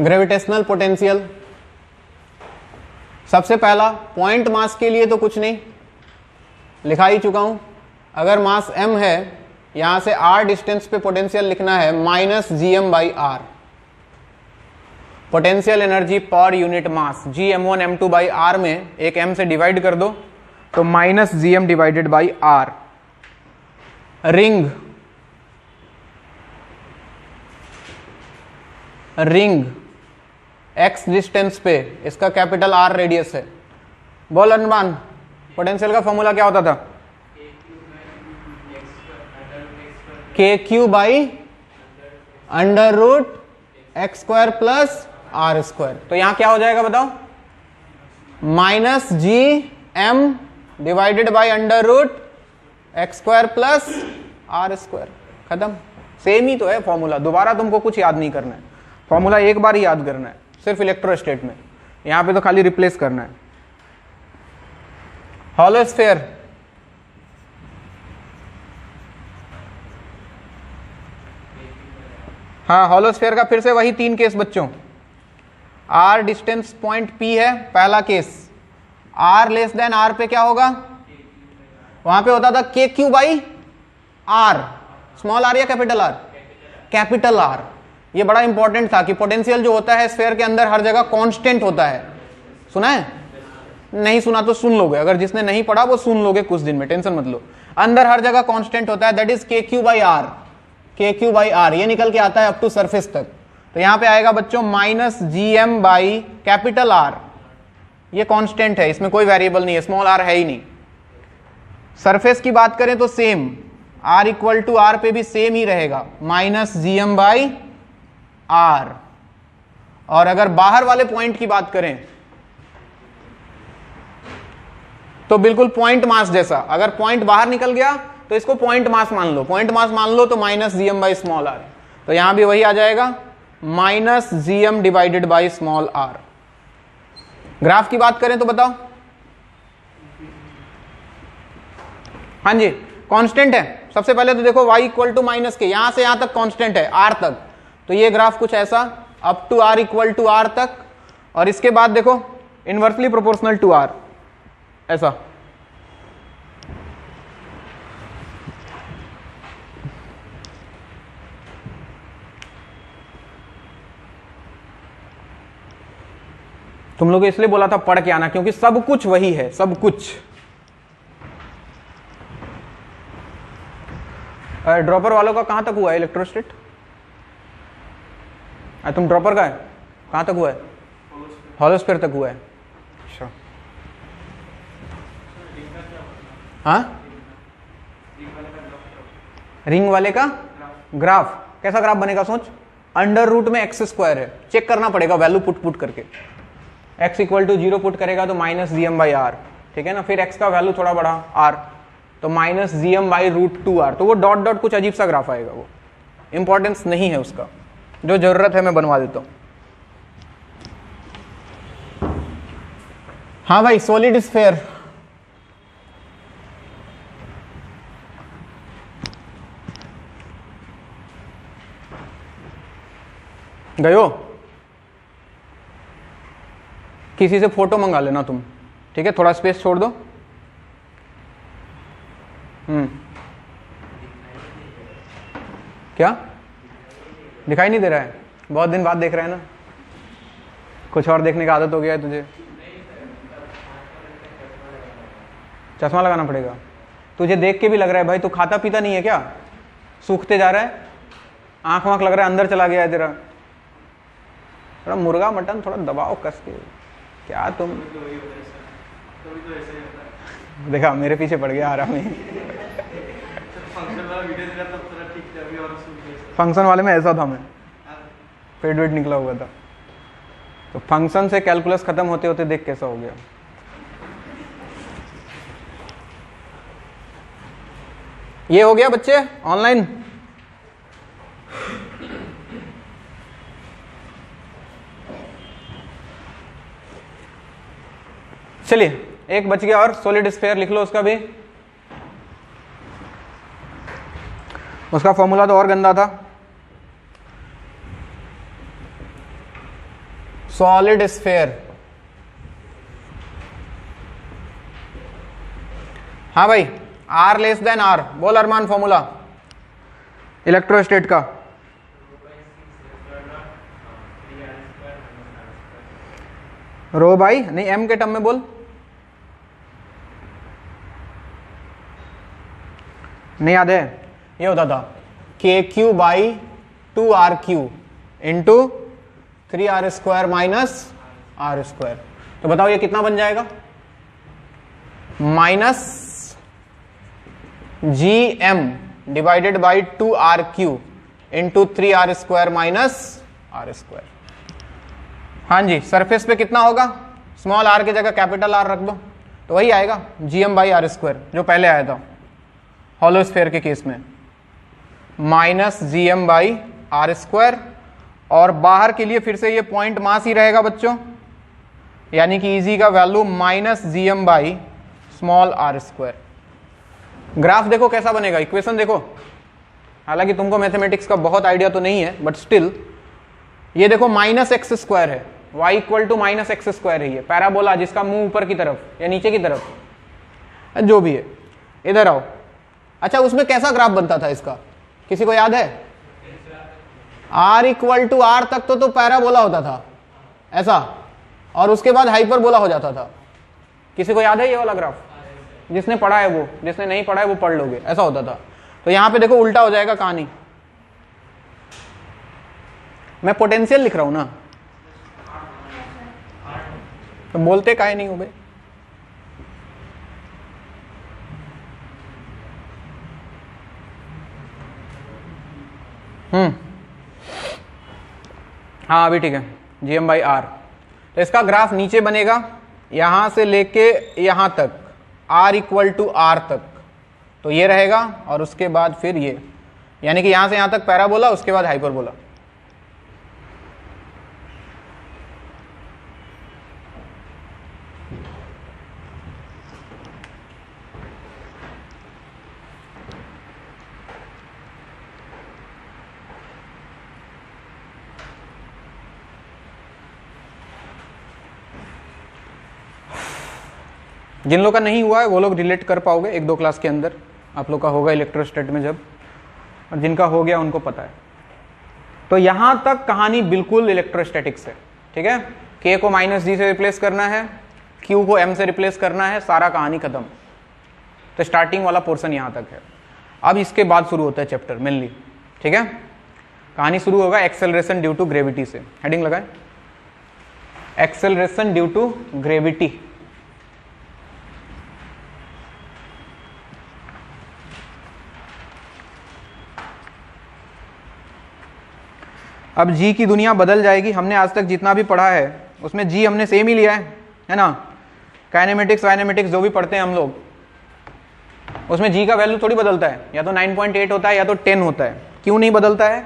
ग्रेविटेशनल पोटेंशियल, सबसे पहला पॉइंट मास के लिए तो कुछ नहीं, लिखा ही चुका हूं। अगर मास m है, यहां से r डिस्टेंस पे पोटेंशियल लिखना है minus G M by R, potential energy per unit mass, G m1 m2 by R में एक m से डिवाइड कर दो तो minus G M divided by R. Ring x distance पे, इसका कैपिटल R रेडियस है। बोल अनुमान, पोटेंशियल का फॉर्मूला क्या होता था? K Q by under root X square plus R square. तो यहां क्या हो जाएगा बताओ? Minus G M divided by under root X square plus R square. खत्म, सेम ही तो है फॉर्मूला, दोबारा तुमको कुछ याद नहीं करना है, फॉर्मूला एक बार ही याद करना है, सिर्फ इलेक्ट्रोस्टेट में। यहां पे तो खाली रिप्लेस करना है। हॉलो स्फीयर, हाँ हॉलो स्फीयर का फिर से वही 3 केस बच्चों। r डिस्टेंस पॉइंट P है पहला केस, r लेस देन r पे क्या होगा? वहां पे होता था K Q by R, small R या कैपिटल आर? Capital R. ये बड़ा इंपॉर्टेंट था कि पोटेंशियल जो होता है स्फीयर के अंदर हर जगह कांस्टेंट होता है, सुना है? नहीं सुना तो सुन लोगे, अगर जिसने नहीं पढ़ा वो सुन लोगे कुछ दिन में, टेंशन मत लो। अंदर हर जगह कांस्टेंट होता है, दैट इज के क्यू बाई आर, के क्यू बाई आर, ये निकल के आता है अप टू सरफेस तक। तो यहां पे आएगा बच्चों minus G M by capital R, ये कांस्टेंट है, इसमें कोई वेरिएबल नहीं है, स्मॉल आर है ही नहीं। सरफेस की बात करें तो same, R equal to R पे भी सेम ही रहेगा, minus G M by R. और अगर बाहर वाले पॉइंट की बात करें तो बिल्कुल पॉइंट मास जैसा, अगर पॉइंट बाहर निकल गया तो इसको पॉइंट मास मान लो, पॉइंट मास मान लो तो minus G M by small R. तो यहां भी वही आ जाएगा minus G M divided by small R. Graph की बात करें तो बताओ, हाँ जी कांस्टेंट है। सबसे पहले तो देखो y इक्वल टू माइनस के, यहां से यहां तक कांस्टेंट है r तक, तो ये ग्राफ कुछ ऐसा up to r equal to r तक, और इसके बाद देखो इनवर्सली प्रोपोर्शनल टू r ऐसा। तुम लोग इसलिए बोला था पढ़ के आना, क्योंकि सब कुछ वही है, सब कुछ। ड्रॉपर वालों का कहां तक हुआ है इलेक्ट्रोस्टेट? तुम ड्रॉपर का है, कहां तक हुआ है? हॉलोस्फीयर तक हुआ है। अच्छा हाँ, रिंग वाले का ग्राफ कैसा ग्राफ बनेगा सोच, अंडर रूट में एक्स स्क्वायर है, चेक करना पड़ेगा वैल्यू पुट करके। x इक्वल टू 0 पुट करेगा तो minus G M by R, ठीक है ना, फिर x का वैल्यू थोड़ा बढ़ा r, तो minus G M by root two R, तो वो डॉट डॉट कुछ अजीब सा ग्राफ आएगा, वो इंपॉर्टेंस नहीं है उसका, जो जरूरत है मैं बनवा देता हूं। हाँ भाई सॉलिड स्फीयर, गयो, किसी से फोटो मंगा लेना तुम, ठीक है, थोड़ा स्पेस छोड़ दो। क्या दिखाई नहीं दे रहा है? बहुत दिन बाद देख रहा है ना, कुछ और देखने का आदत हो गया है तुझे। चश्मा लगाना पड़ेगा। तुझे देख के भी लग रहा है भाई तू खाता पीता नहीं है क्या, सूखते जा रहा है, आंख वाँख लग रहा है अंदर चला गया है तेरा। थोड़ा मुर्गा मटन थोड़ा दबाओ कस के, क्या तुम देखा मेरे पीछे पड़ गया आराम ही। फंक्शन वाले में ऐसा था, मैं पेट वेट निकला हुआ था, तो फंक्शन से कैलकुलस खत्म होते होते देख कैसा हो गया। ये हो गया बच्चे ऑनलाइन। चलिए एक बच गया और, सॉलिड स्फीयर लिख लो उसका भी। उसका फॉर्मूला तो और गंदा था, सॉलिड स्फीयर। हाँ भाई R लेस देन R, बोल अरमान फॉर्मूला इलेक्ट्रोस्टेट का। रो बाई नहीं, M के टर्म में बोल, नहीं याद है? ये होता था K Q by 2RQ into 3R square minus R square. तो बताओ ये कितना बन जाएगा, minus GM divided by 2RQ into 3R square minus R square. हाँ जी, सरफेस पे कितना होगा, स्मॉल r की जगह कैपिटल R रख दो, तो वही आएगा GM बाई R स्क्वायर जो पहले आया था हॉलो स्फीयर के केस में, minus GM by R square. और बाहर के लिए फिर से ये पॉइंट मास ही रहेगा बच्चों, यानी कि इजी का value minus GM by small r square. Graph देखो कैसा बनेगा, इक्वेशन देखो, हालांकि तुमको मैथमेटिक्स का बहुत आइडिया तो नहीं है बट स्टिल, ये देखो माइनस एक्स स्क्वायर है, y equal to minus X square है, ये पैराबोला जिसका मुंह ऊपर की तरफ या नीचे की तरफ, जो भी है। इधर आओ, अच्छा उसमें कैसा ग्राफ बनता था इसका, किसी को याद है? r इक्वल टू r तक तो पैराबोला होता था ऐसा, और उसके बाद हाइपरबोला हो जाता था, किसी को याद है ये वाला ग्राफ? जिसने पढ़ा है वो, जिसने नहीं पढ़ा है वो पढ़ लोगे, ऐसा होता था। तो यहां पे देखो उल्टा हो जाएगा कहानी। मैं पोटेंशियल लिख रहा हूं ना, तो बोलते काहे नहीं हो भाई? हाँ अभी ठीक है, GM/R। तो इसका ग्राफ नीचे बनेगा यहां से लेके यहां तक, R = R तक, तो ये रहेगा, और उसके बाद फिर ये, यानी कि यहां से यहां तक पैराबोला, उसके बाद हाइपरबोला। जिन लोग का नहीं हुआ है वो लोग रिलेट कर पाओगे, 1-2 क्लास के अंदर आप लोग का होगा इलेक्ट्रोस्टैट में जब, और जिनका हो गया उनको पता है। तो यहां तक कहानी बिल्कुल इलेक्ट्रोस्टैटिक्स है, ठीक है। K को -G से रिप्लेस करना है, Q को M से रिप्लेस करना है, सारा कहानी खत्म। तो स्टार्टिंग वाला पोर्शन यहां तक है। अब इसके बाद शुरू होता है चैप्टर मेनली, ठीक है। कहानी शुरू होगा एक्सेलरेशन ड्यू टू ग्रेविटी से। हेडिंग लगाए, एक्सेलरेशन ड्यू टू ग्रेविटी। अब जी की दुनिया बदल जाएगी। हमने आज तक जितना भी पढ़ा है उसमें जी हमने सेम ही लिया है ना। काइनेमेटिक्स वाइनेमेटिक्स जो भी पढ़ते हैं हम लोग, उसमें जी का वैल्यू थोड़ी बदलता है, या तो 9.8 होता है या तो 10 होता है। क्यों नहीं बदलता है?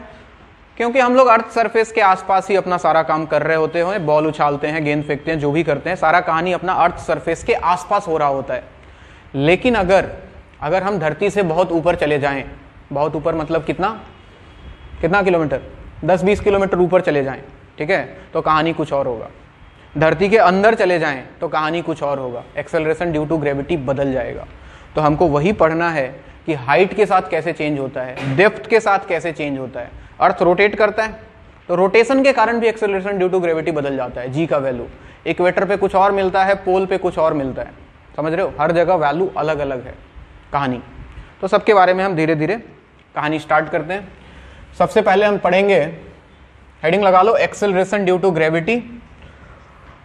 क्योंकि हम लोग अर्थ सरफेस के आसपास ही अपना सारा काम कर रहे होते हैं। बॉल उछालते हैं, गेंद फेंकते हैं, जो भी करते हैं, सारा कहानी अपना अर्थ सरफेस के आसपास हो रहा होता है। लेकिन अगर हम धरती से बहुत ऊपर चले जाएं, बहुत ऊपर मतलब कितना किलोमीटर, 10-20 किलोमीटर ऊपर चले जाएं, ठीक है, तो कहानी कुछ और होगा। धरती के अंदर चले जाएं तो कहानी कुछ और होगा, एक्सेलरेशन ड्यू टू ग्रेविटी बदल जाएगा। तो हमको वही पढ़ना है कि हाइट के साथ कैसे चेंज होता है, डेप्थ के साथ कैसे चेंज होता है। अर्थ रोटेट करता है तो रोटेशन के कारण भी एक्सेलरेशन ड्यू टू ग्रेविटी बदल जाता है। जी का वैल्यू इक्वेटर पे कुछ और मिलता है, पोल पे कुछ और मिलता है, समझ रहे हो। हर जगह वैल्यू अलग अलग है कहानी। तो सबके बारे में हम धीरे धीरे कहानी स्टार्ट करते हैं। सबसे पहले हम पढ़ेंगे, हेडिंग लगा लो, एक्सेलरेशन ड्यू टू ग्रेविटी।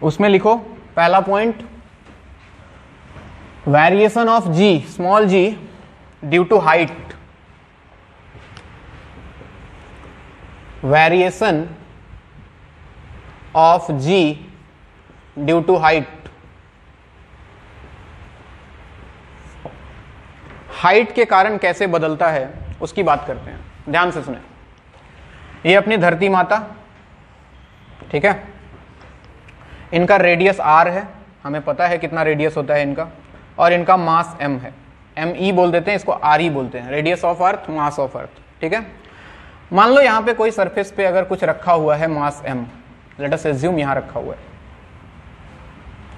उसमें लिखो पहला point, variation of G, small G, due to height. Variation of G due to height. Height के कारण कैसे बदलता है उसकी बात करते हैं। ध्यान से सुने, ये अपनी धरती माता, ठीक है, इनका रेडियस r है, हमें पता है कितना रेडियस होता है इनका, और इनका मास m है, me बोल देते हैं, इसको re बोलते हैं, radius of earth, mass of earth, ठीक है। मान लो यहाँ पे कोई सरफेस पे अगर कुछ रखा हुआ है मास m, लेट अस अज्यूम यहाँ रखा हुआ है,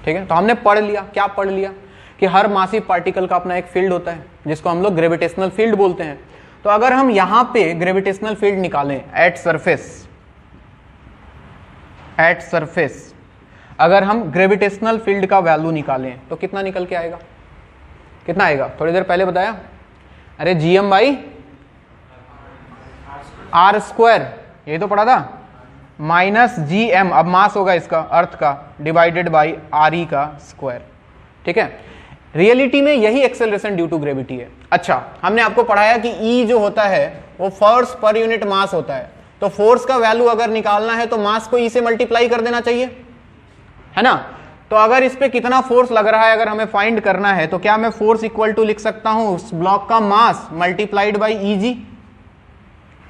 ठीक है। तो हमने पढ़ लिया, क्या पढ़ लिया कि हर मासिव पार्टिकल का अपना एक फील्ड होता है जिसको हम लोग ग्रेविटेशनल फील्ड बोलते हैं। तो अगर हम यहां पे ग्रेविटेशनल फील्ड निकालें एट सरफेस, अगर हम ग्रेविटेशनल फील्ड का वैल्यू निकालें तो कितना निकल के आएगा? कितना आएगा? थोड़ी देर पहले बताया, अरे GM/R², यही तो पढ़ा था, -GM, अब मास होगा इसका, अर्थ का, डिवाइडेड बाई RE का स्क्वायर, ठीक है। रियलिटी में यही एक्सेलरेशन ड्यू टू ग्रेविटी है। अच्छा, हमने आपको पढ़ाया कि E जो होता है वो फोर्स पर यूनिट मास होता है। तो फोर्स का वैल्यू अगर निकालना है तो मास को E से मल्टीप्लाई कर देना चाहिए, है ना। तो अगर इस पे कितना फोर्स लग रहा है अगर हमें फाइंड करना है तो क्या मैं फोर्स इक्वल टू लिख सकता हूं उस ब्लॉक का मास मल्टीप्लाइड बाई EG,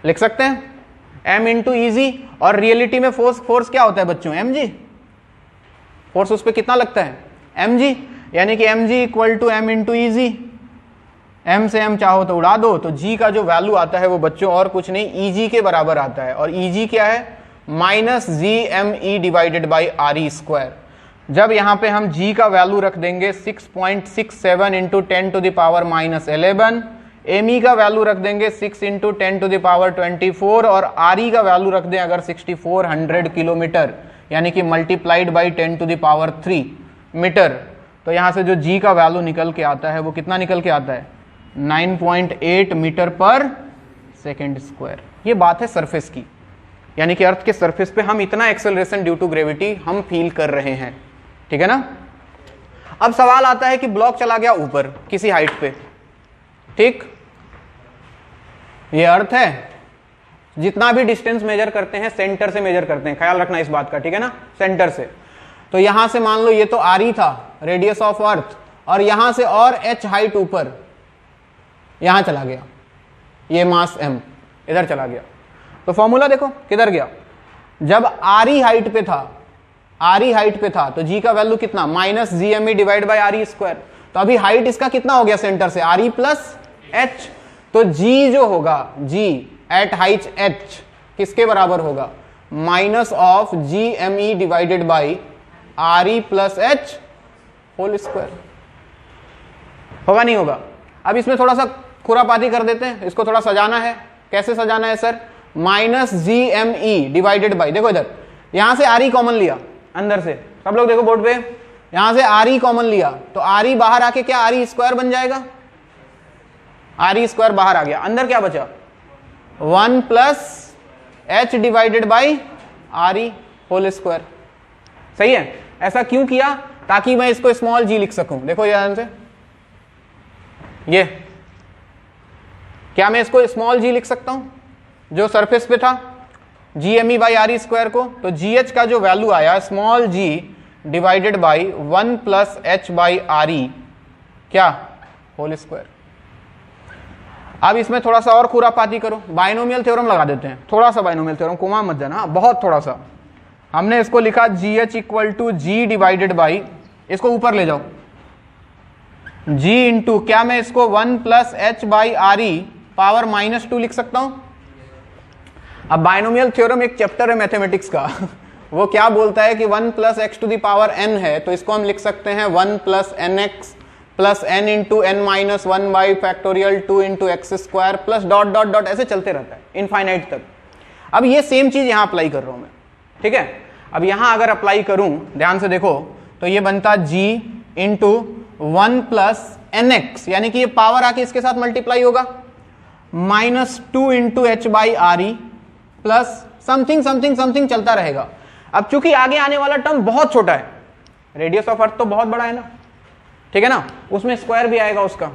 लिख सकते हैं, M इंटू EG। और रियलिटी में फोर्स क्या होता है बच्चों? mg। फोर्स उस पर कितना लगता है? mg, यानी कि mg equal to M into EG। m से m चाहो तो उड़ा दो, तो g का जो वैल्यू आता है वो बच्चों और कुछ नहीं EG के बराबर आता है। और EG क्या है? -GME divided by RE square. जब यहां पे हम g का वैल्यू रख देंगे 6.67 into 10 to the power -11, me का वैल्यू रख देंगे 6 इंटू 10 टू द पावर 24, और RE का वैल्यू रख दें अगर 6400 किलोमीटर, यानी कि multiplied by 10 to the power 3 metre, तो यहाँ से जो g का वैल्यू निकल के आता है वो कितना निकल के आता है, 9.8 मीटर पर सेकेंड स्क्वायर। ये बात है सरफेस की, यानी कि अर्थ के सरफेस पे हम इतना एक्सेलरेशन ड्यू टू ग्रेविटी हम फील कर रहे हैं, ठीक है ना। अब सवाल आता है कि ब्लॉक चला गया ऊपर किसी हाइट पे, ठीक, ये अर्थ है, जितना भी डिस्टेंस मेजर करते हैं सेंटर से मेजर करते हैं, ख्याल रखना इस बात का, ठीक है ना, सेंटर से। तो यहां से मान लो ये तो आर था, रेडियस ऑफ अर्थ, और यहां से और h हाइट ऊपर यहां चला गया, ये मास m इधर चला गया। तो फॉर्मूला देखो किधर गया, जब आर हाइट पे था, आर हाइट पे था तो g का वैल्यू कितना, minus GME divide by are square. तो अभी हाइट इसका कितना हो गया सेंटर से, आर प्लस h। तो g जो होगा, g एट हाइट h किसके बराबर होगा, minus of GME divided by R plus h whole square. होगा नहीं होगा। अब इसमें थोड़ा सा खुरापाती कर देते हैं, इसको थोड़ा सजाना है। कैसे सजाना है sir, minus GME divided by, देखो इधर यहां से आर कॉमन लिया अंदर से, सब लोग देखो बोर्ड पे, यहां से आर कॉमन लिया तो आर बाहर आके क्या आर स्क्वायर बन जाएगा, आर स्क्वायर बाहर आ गया, अंदर क्या बचा 1 plus h divided by R whole square. सही है। ऐसा क्यों किया, ताकि मैं इसको स्मॉल g लिख सकूं। देखो ध्यान से, ये क्या मैं इसको स्मॉल g लिख सकता हूं जो सरफेस पे था, GME बाई आर स्क्वायर को। तो GH का जो वैल्यू आया small g divided by 1 plus h by R क्या होल स्क्वायर। अब इसमें थोड़ा सा और खुरापाती करो, बाइनोमियल थ्योरम लगा देते हैं, थोड़ा सा बाइनोमियल थ्योरम, कोमा मत जाना, बहुत थोड़ा सा। हमने इसको लिखा GH equal to G divided by, इसको ऊपर ले जाओ, G इंटू क्या मैं इसको 1 plus h by R power -2 लिख सकता हूं। अब बाइनोमियल थ्योरम एक चैप्टर है मैथमेटिक्स का वो क्या बोलता है कि 1 plus X to the power n है, तो इसको हम लिख सकते हैं 1 plus nx plus n into n minus 1 by factorial 2 into X square plus dot dot dot, ऐसे चलते रहता है इनफाइनाइट तक। अब ये सेम चीज यहां अप्लाई कर रहा हूं मैं, ठीक है। अब यहां अगर अप्लाई करूं, ध्यान से देखो, तो ये बनता g इंटू 1 प्लस nx, यानी कि ये पावर आके इसके साथ मल्टीप्लाई होगा, -2 into h by R plus something something something चलता रहेगा। अब चूंकि आगे आने वाला टर्म बहुत छोटा है, रेडियस ऑफ अर्थ तो बहुत बड़ा है ना, ठीक है ना, उसमें स्क्वायर भी आएगा उसका,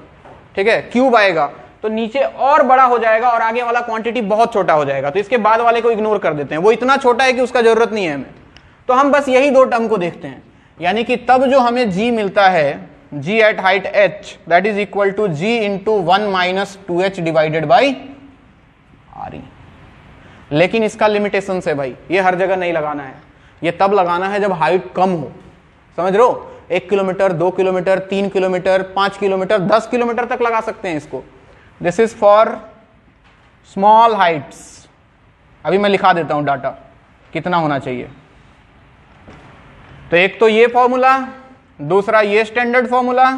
ठीक है, क्यूब आएगा, तो नीचे और बड़ा हो जाएगा और आगे वाला क्वांटिटी बहुत छोटा हो जाएगा। तो इसके बाद वाले को इग्नोर कर देते हैं, वो इतना छोटा है कि उसका जरूरत नहीं है हमें। तो हम बस यही दो टर्म को देखते हैं, यानी कि तब जो हमें g मिलता है, g at height h that is equal to g into 1 minus 2h divided by R. लेकिन इसका लिमिटेशन है भाई, ये हर जगह नहीं लगाना है, ये तब लगाना है जब हाइट कम हो, समझ रहे हो, 1 kilometre 2 kilometre 3 kilometre 5 kilometre 10 kilometre तक लगा सकते हैं इसको। This is for small Heights. अभी मैं लिखा देता हूं डाटा कितना होना चाहिए। तो एक तो ये फॉर्मूला, दूसरा ये स्टैंडर्ड फॉर्मूला,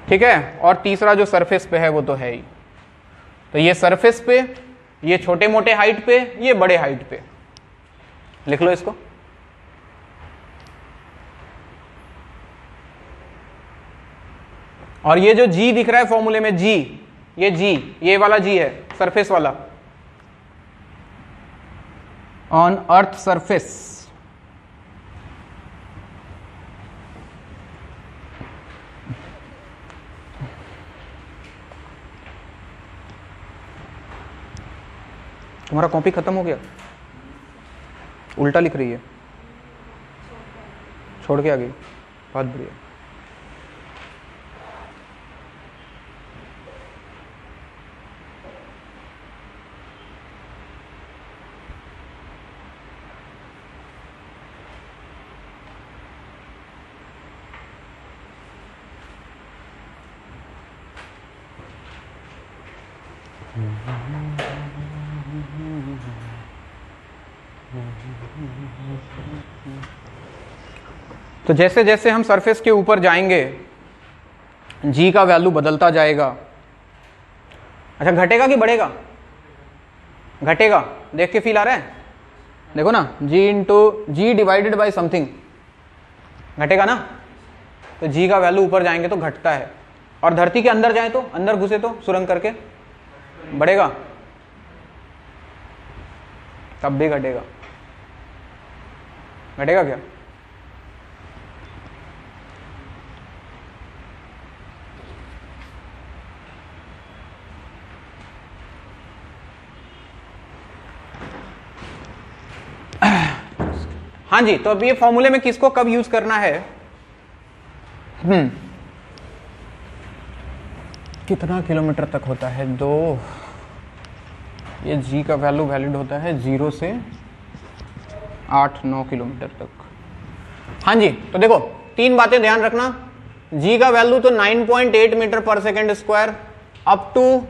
ठीक है, और तीसरा जो सरफेस पे है वो तो है ही। तो ये सरफेस पे, ये छोटे मोटे हाइट पे, ये बड़े हाइट पे, लिख लो इसको। और ये जो g दिख रहा है फॉर्मूले में, g, ये g, ये वाला g है सरफेस वाला, ऑन अर्थ सरफेस। तुम्हारा कॉपी खत्म हो गया, उल्टा लिख रही है, छोड़ के आ गई, बहुत बढ़िया। तो जैसे जैसे हम सरफेस के ऊपर जाएंगे g का वैल्यू बदलता जाएगा। अच्छा, घटेगा कि बढ़ेगा? घटेगा, देख के फील आ रहा है, देखो ना, g into G divided by something, घटेगा ना, तो जी का वैल्यू ऊपर जाएंगे तो घटता है, और धरती के अंदर जाए तो, अंदर घुसे तो सुरंग करके बढ़ेगा, तब भी घटेगा। घटेगा क्या? हाँ जी, तो अब ये फॉर्मूले में किसको कब यूज करना है? कितना किलोमीटर तक होता है? 2, ये जी का वैल्यू वैलिड होता है 0 से 8-9 किलोमीटर तक। हाँ जी, तो देखो 3 बातें ध्यान रखना। जी का वैल्यू तो 9.8 मीटर पर second square up to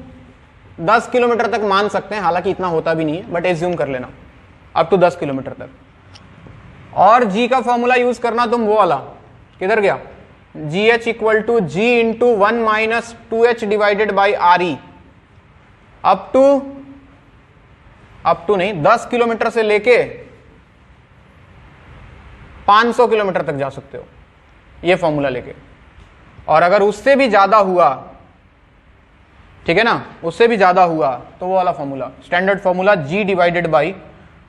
10 kilometre तक मान सकते हैं, हालांकि इतना होता भी नहीं है, बट एज्यूम कर लेना अप टू 10 किलोमीटर तक। और जी का फॉर्मूला यूज करना तुम वो वाला, किधर गया? G H equal to G into 1 minus 2h divided by R E, up to नहीं, 10 किलोमीटर से लेके 500 किलोमीटर तक जा सकते हो ये फॉर्मूला लेके। और अगर उससे भी ज्यादा हुआ, ठीक है ना, उससे भी ज्यादा हुआ तो वो वाला formula, standard formula G divided by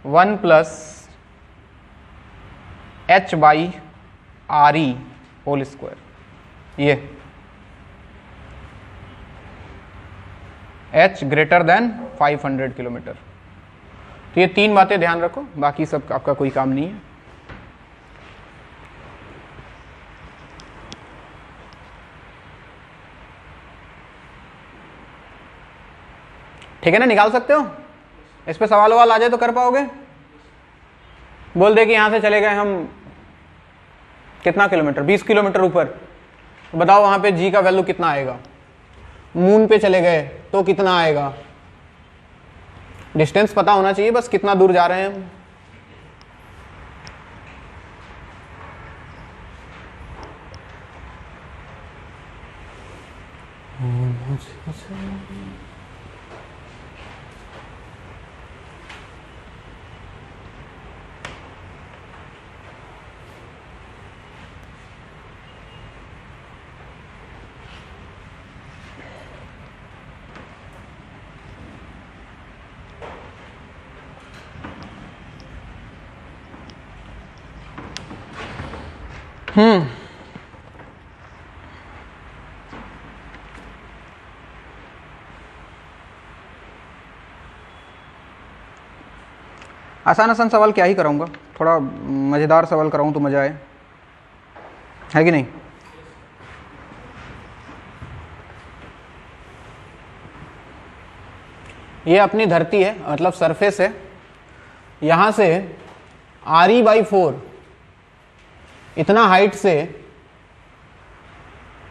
1 plus h by R E whole square, ये h ग्रेटर देन 500 किलोमीटर। तो ये 3 बातें ध्यान रखो, बाकी सब आपका कोई काम नहीं है। ठीक है ना, निकाल सकते हो? इस पे सवाल आ जाए तो कर पाओगे? बोल दे कि यहां से चले गए हम कितना किलोमीटर, 20 किलोमीटर ऊपर, तो बताओ वहां पे जी का वैल्यू कितना आएगा? मून पे चले गए तो कितना आएगा? डिस्टेंस पता होना चाहिए बस, कितना दूर जा रहे हैं हम। आसान आसान सवाल क्या ही कराऊंगा, थोड़ा मजेदार सवाल कराऊं तो मजा आए, है कि नहीं? ये अपनी धरती है, मतलब सरफेस है, यहां से RE/4 इतना हाइट से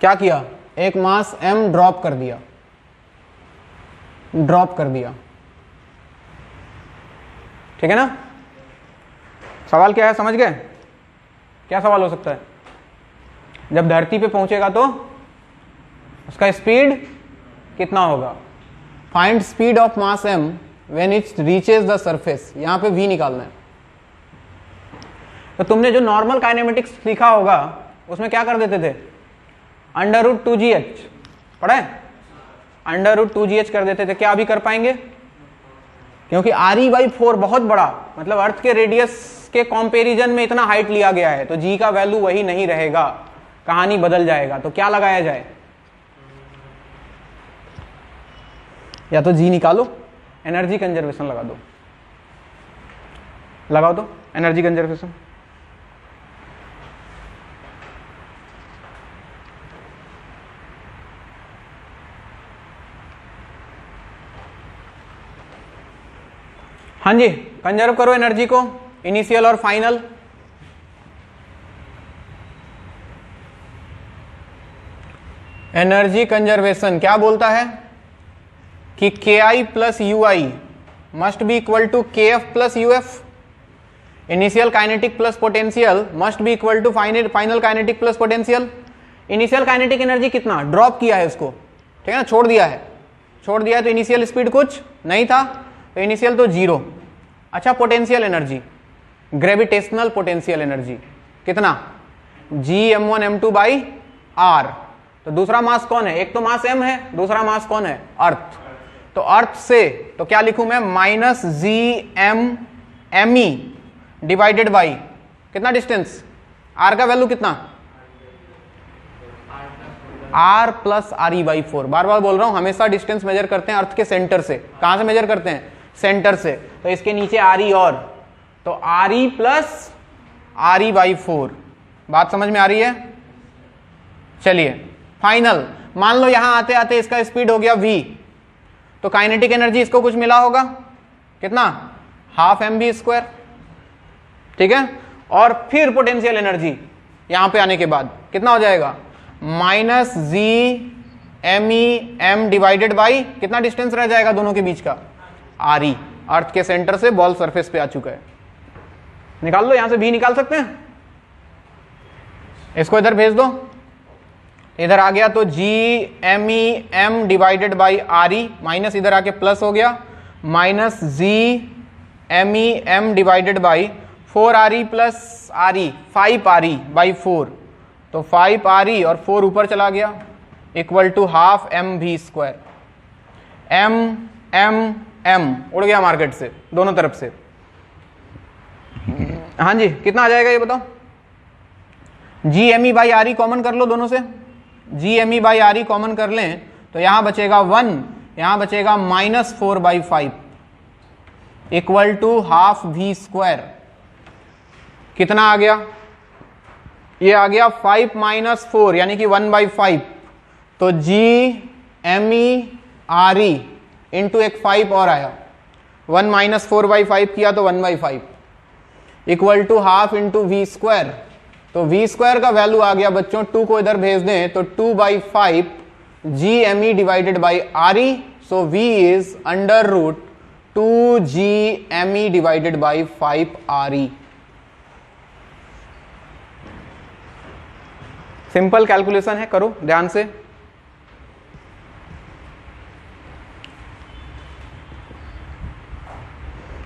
क्या किया? एक मास m ड्रॉप कर दिया, ठीक है ना? सवाल क्या है, समझ गए? क्या सवाल हो सकता है? जब धरती पे पहुंचेगा तो उसका स्पीड कितना होगा? Find speed of mass m when it reaches the surface. यहां पे v निकालना है। तो तुमने जो नॉर्मल काइनेमेटिक्स सीखा होगा उसमें क्या कर देते थे? √2gh पढ़ा है? √2gh कर देते थे। क्या अभी कर पाएंगे? क्योंकि RE/4 बहुत बड़ा, मतलब अर्थ के रेडियस के कंपैरिजन में इतना हाइट लिया गया है, तो जी का वैल्यू वही नहीं रहेगा, कहानी बदल जाएगा। तो क्या लगाया जाए? या तो जी निकालो, एनर्जी कंजर्वेशन लगा दो, लगाओ तो एनर्जी कंजर्वेशन। हाँ जी, कंजर्व करो एनर्जी को, इनिशियल और फाइनल। एनर्जी कंजर्वेशन क्या बोलता है कि Ki plus ui must be equal to Kf plus uf। Initial kinetic plus potential must be equal to final kinetic plus potential. Initial kinetic energy कितना drop किया है उसको, ठीक है ना, छोड़ दिया है तो इनिशियल स्पीड कुछ नहीं था, तो इनिशियल तो 0। अच्छा, potential energy, gravitational potential energy कितना? Gm1m2 by R। तो दूसरा मास कौन है? एक तो मास m है, दूसरा मास कौन है? अर्थ। तो अर्थ से तो क्या लिखूं मैं? माइनस Gm डिवाइडेड बाई कितना डिस्टेंस? R का वैल्यू कितना? R plus RE/4। बार बार बोल रहा हूं, हमेशा डिस्टेंस मेजर करते हैं अर्थ के सेंटर से। कहां से मेजर करते हैं? सेंटर से। तो इसके नीचे RE और, तो RE प्लस RE/4। बात समझ में आ रही है? चलिए फाइनल, मान लो यहां आते आते इसका स्पीड हो गया v, तो काइनेटिक एनर्जी इसको कुछ मिला होगा, कितना? Half mv²। ठीक है, और फिर पोटेंशियल एनर्जी यहां पे आने के बाद कितना हो जाएगा? माइनस Gm डिवाइडेड बाई कितना डिस्टेंस रह जाएगा दोनों के बीच का? RE। अर्थ के सेंटर से बॉल सरफेस पे आ चुका है। निकाल लो, यहां से भी निकाल सकते हैं। इसको इधर भेज दो, इधर आ गया तो Gm divided by RE, minus इधर आके प्लस हो गया, minus Gm divided by 4RE plus RE 5RE/4। तो 5RE और 4 ऊपर चला गया, equal to half mv²। m उड़ गया मार्केट से, दोनों तरफ से। हाँ जी, कितना आ जाएगा ये बताओ? Gme/RE कॉमन कर लो दोनों से, Gme/RE कॉमन कर लें तो यहां बचेगा 1, यहां बचेगा -4/5 इक्वल टू हाफ v²। कितना आ गया? ये आ गया 5 - 4 यानी कि 1/5। तो Gme/RE इंटू एक 5 और आया, 1 - 4/5 किया तो 1/5 equal to half into v²। तो v² का वैल्यू आ गया बच्चों, 2 को इधर भेज दें तो 2/5 Gme divided by RE। So v is under root 2 Gme divided by 5 RE। Simple calculation है, करो ध्यान से।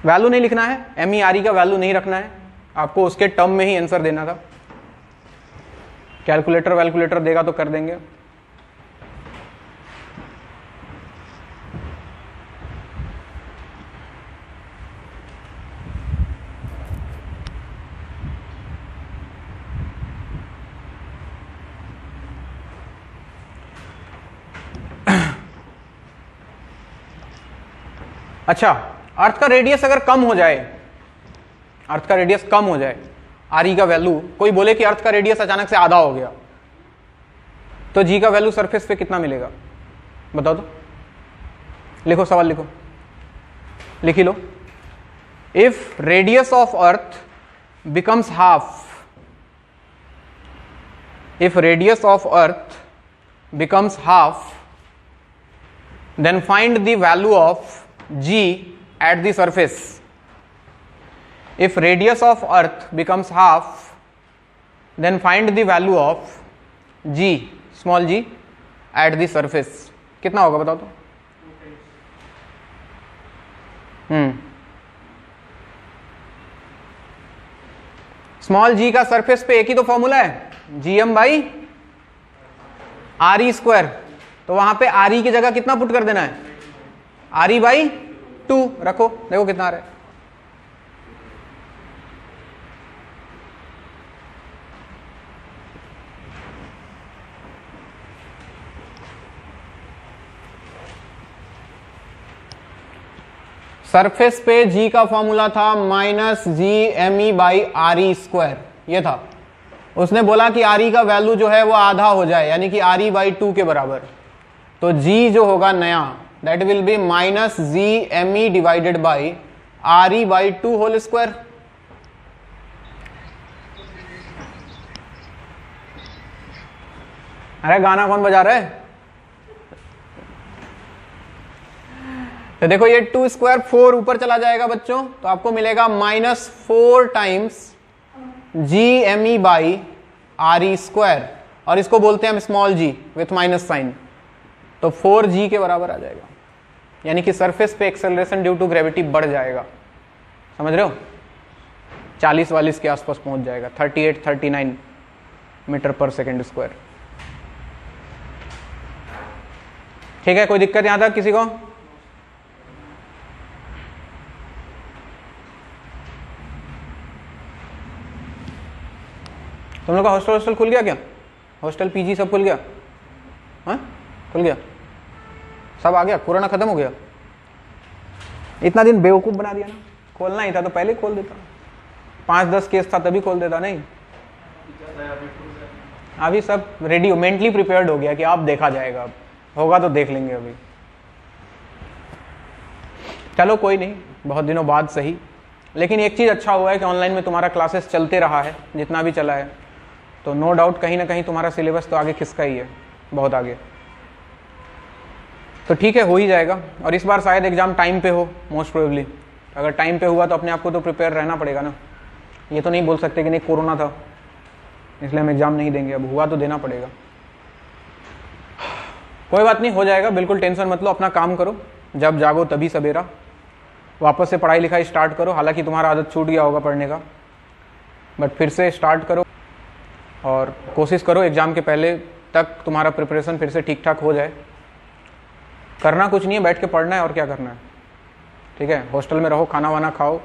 वैल्यू नहीं लिखना है, ME/RE का वैल्यू नहीं रखना है आपको, उसके टर्म में ही आंसर देना था। कैलकुलेटर देगा तो कर देंगे। अच्छा, अर्थ का रेडियस अगर कम हो जाए, अर्थ का रेडियस कम हो जाए, RE का वैल्यू, कोई बोले कि अर्थ का रेडियस अचानक से आधा हो गया, तो G का वैल्यू सरफेस पे कितना मिलेगा? बताओ तो, लिखो, सवाल लिखो, लिख ही लो। If radius of Earth becomes half, if radius of earth becomes half, then find the value of G at the surface. If radius of earth becomes half, then find the value of G, small g, at the surface. कितना होगा बताओ तो? Small g का surface पे एक ही तो formula है, Gm/RE²। तो वहां पे RE की जगह कितना पुट कर देना है? RE/2 रखो, देखो कितना आ रहा है। सरफेस पे G का फॉर्मूला था -Gme/RE², ये था। उसने बोला कि RE का वैल्यू जो है वो आधा हो जाए, यानी कि RE/2 के बराबर। तो G जो होगा नया, that will be -Gme divided by RE/2 whole square. अरे गाना कौन बजा रहा है? तो देखो ये 2 स्क्वायर 4 ऊपर चला जाएगा बच्चों, तो आपको मिलेगा -4 टाइम्स Gme/RE², और इसको बोलते हैं हम small g with minus sign. तो 4g के बराबर आ जाएगा, यानी कि सरफेस पे एक्सेलरेशन ड्यू टू ग्रेविटी बढ़ जाएगा। समझ रहे हो? 40-40 के आसपास पहुंच जाएगा, 38-39 मीटर पर सेकेंड स्क्वायर। ठीक है, कोई दिक्कत यहां तक किसी को? तुम लोग का हॉस्टल खुल गया क्या? हॉस्टल पीजी सब खुल गया? हाँ खुल गया, सब आ गया, कोरोना खत्म हो गया? इतना दिन बेवकूफ बना दिया ना, खोलना ही था तो पहले ही खोल देता, 5-10 केस था तभी खोल देता। नहीं, अभी सब रेडी हो, मेंटली प्रिपेयर्ड हो गया कि अब देखा जाएगा, अब होगा तो देख लेंगे अभी। चलो कोई नहीं, बहुत दिनों बाद सही, लेकिन एक चीज़ अच्छा हुआ है कि ऑनलाइन में तुम्हारा क्लासेस चलते रहा है जितना भी चला है, तो नो डाउट कहीं ना कहीं तुम्हारा सिलेबस तो आगे खिसका ही है, बहुत आगे। तो ठीक है, हो ही जाएगा। और इस बार शायद एग्ज़ाम टाइम पे हो, मोस्ट प्रोबेबली। अगर टाइम पे हुआ तो अपने आप को तो प्रिपेयर रहना पड़ेगा ना, ये तो नहीं बोल सकते कि नहीं कोरोना था इसलिए हम एग्ज़ाम नहीं देंगे, अब हुआ तो देना पड़ेगा। कोई बात नहीं, हो जाएगा, बिल्कुल टेंशन मत लो, अपना काम करो, जब जागो तभी सवेरा, वापस से पढ़ाई लिखाई स्टार्ट करो। हालांकि तुम्हारा आदत छूट गया होगा पढ़ने का, बट फिर से स्टार्ट करो और कोशिश करो एग्ज़ाम के पहले तक तुम्हारा प्रिपरेशन फिर से ठीक ठाक हो जाए। करना कुछ नहीं है, बैठ के पढ़ना है और क्या करना है। ठीक है, हॉस्टल में रहो, खाना वाना खाओ,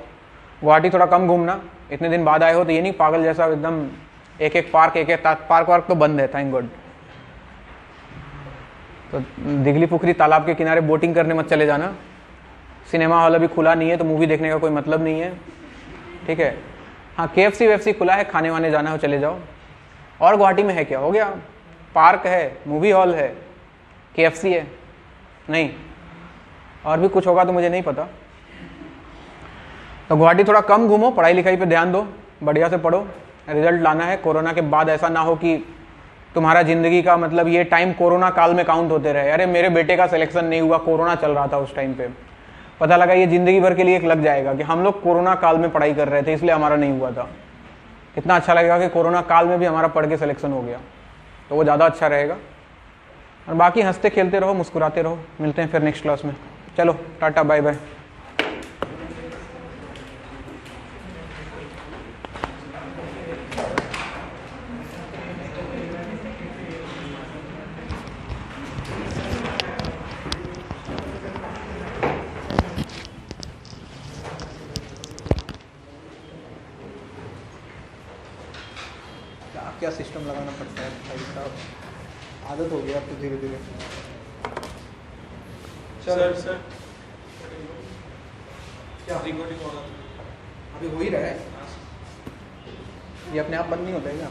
गुवाहाटी थोड़ा कम घूमना, इतने दिन बाद आए हो तो ये नहीं पागल जैसा एकदम एक एक पार्क वार्क तो बंद है, थैंक गॉड। तो दिगली पुखरी तालाब के किनारे बोटिंग करने मत चले जाना, सिनेमा हॉल अभी खुला नहीं है तो मूवी देखने का कोई मतलब नहीं है। ठीक है, हाँ KFC वेफसी खुला है, खाने वाने जाना हो चले जाओ। और गुवाहाटी में है क्या, हो गया, पार्क है, मूवी हॉल है, KFC है, नहीं और भी कुछ होगा तो मुझे नहीं पता। तो गुवाहाटी थोड़ा कम घूमो, पढ़ाई लिखाई पे ध्यान दो, बढ़िया से पढ़ो, रिजल्ट लाना है। कोरोना के बाद ऐसा ना हो कि तुम्हारा जिंदगी का मतलब ये टाइम कोरोना काल में काउंट होते रहे। अरे मेरे बेटे का सिलेक्शन नहीं हुआ, कोरोना चल रहा था उस टाइम पे, पता लगा ये जिंदगी भर के लिए एक लग जाएगा कि हम लोग कोरोना काल में पढ़ाई कर रहे थे इसलिए हमारा नहीं हुआ था। कितना अच्छा लगेगा कि कोरोना काल में भी हमारा पढ़ के सिलेक्शन हो गया, तो वो ज़्यादा अच्छा रहेगा। और बाकी हंसते खेलते रहो, मुस्कुराते रहो। मिलते हैं फिर नेक्स्ट क्लास में, चलो टाटा बाय बाय। क्या सिस्टम लगाना पड़ता है भाई साहब, आदत हो गया अब तो धीरे धीरे। सर क्या रिकॉर्डिंग हो रहा अभी हो ही रहा है, ये अपने आप बंद नहीं होता है क्या?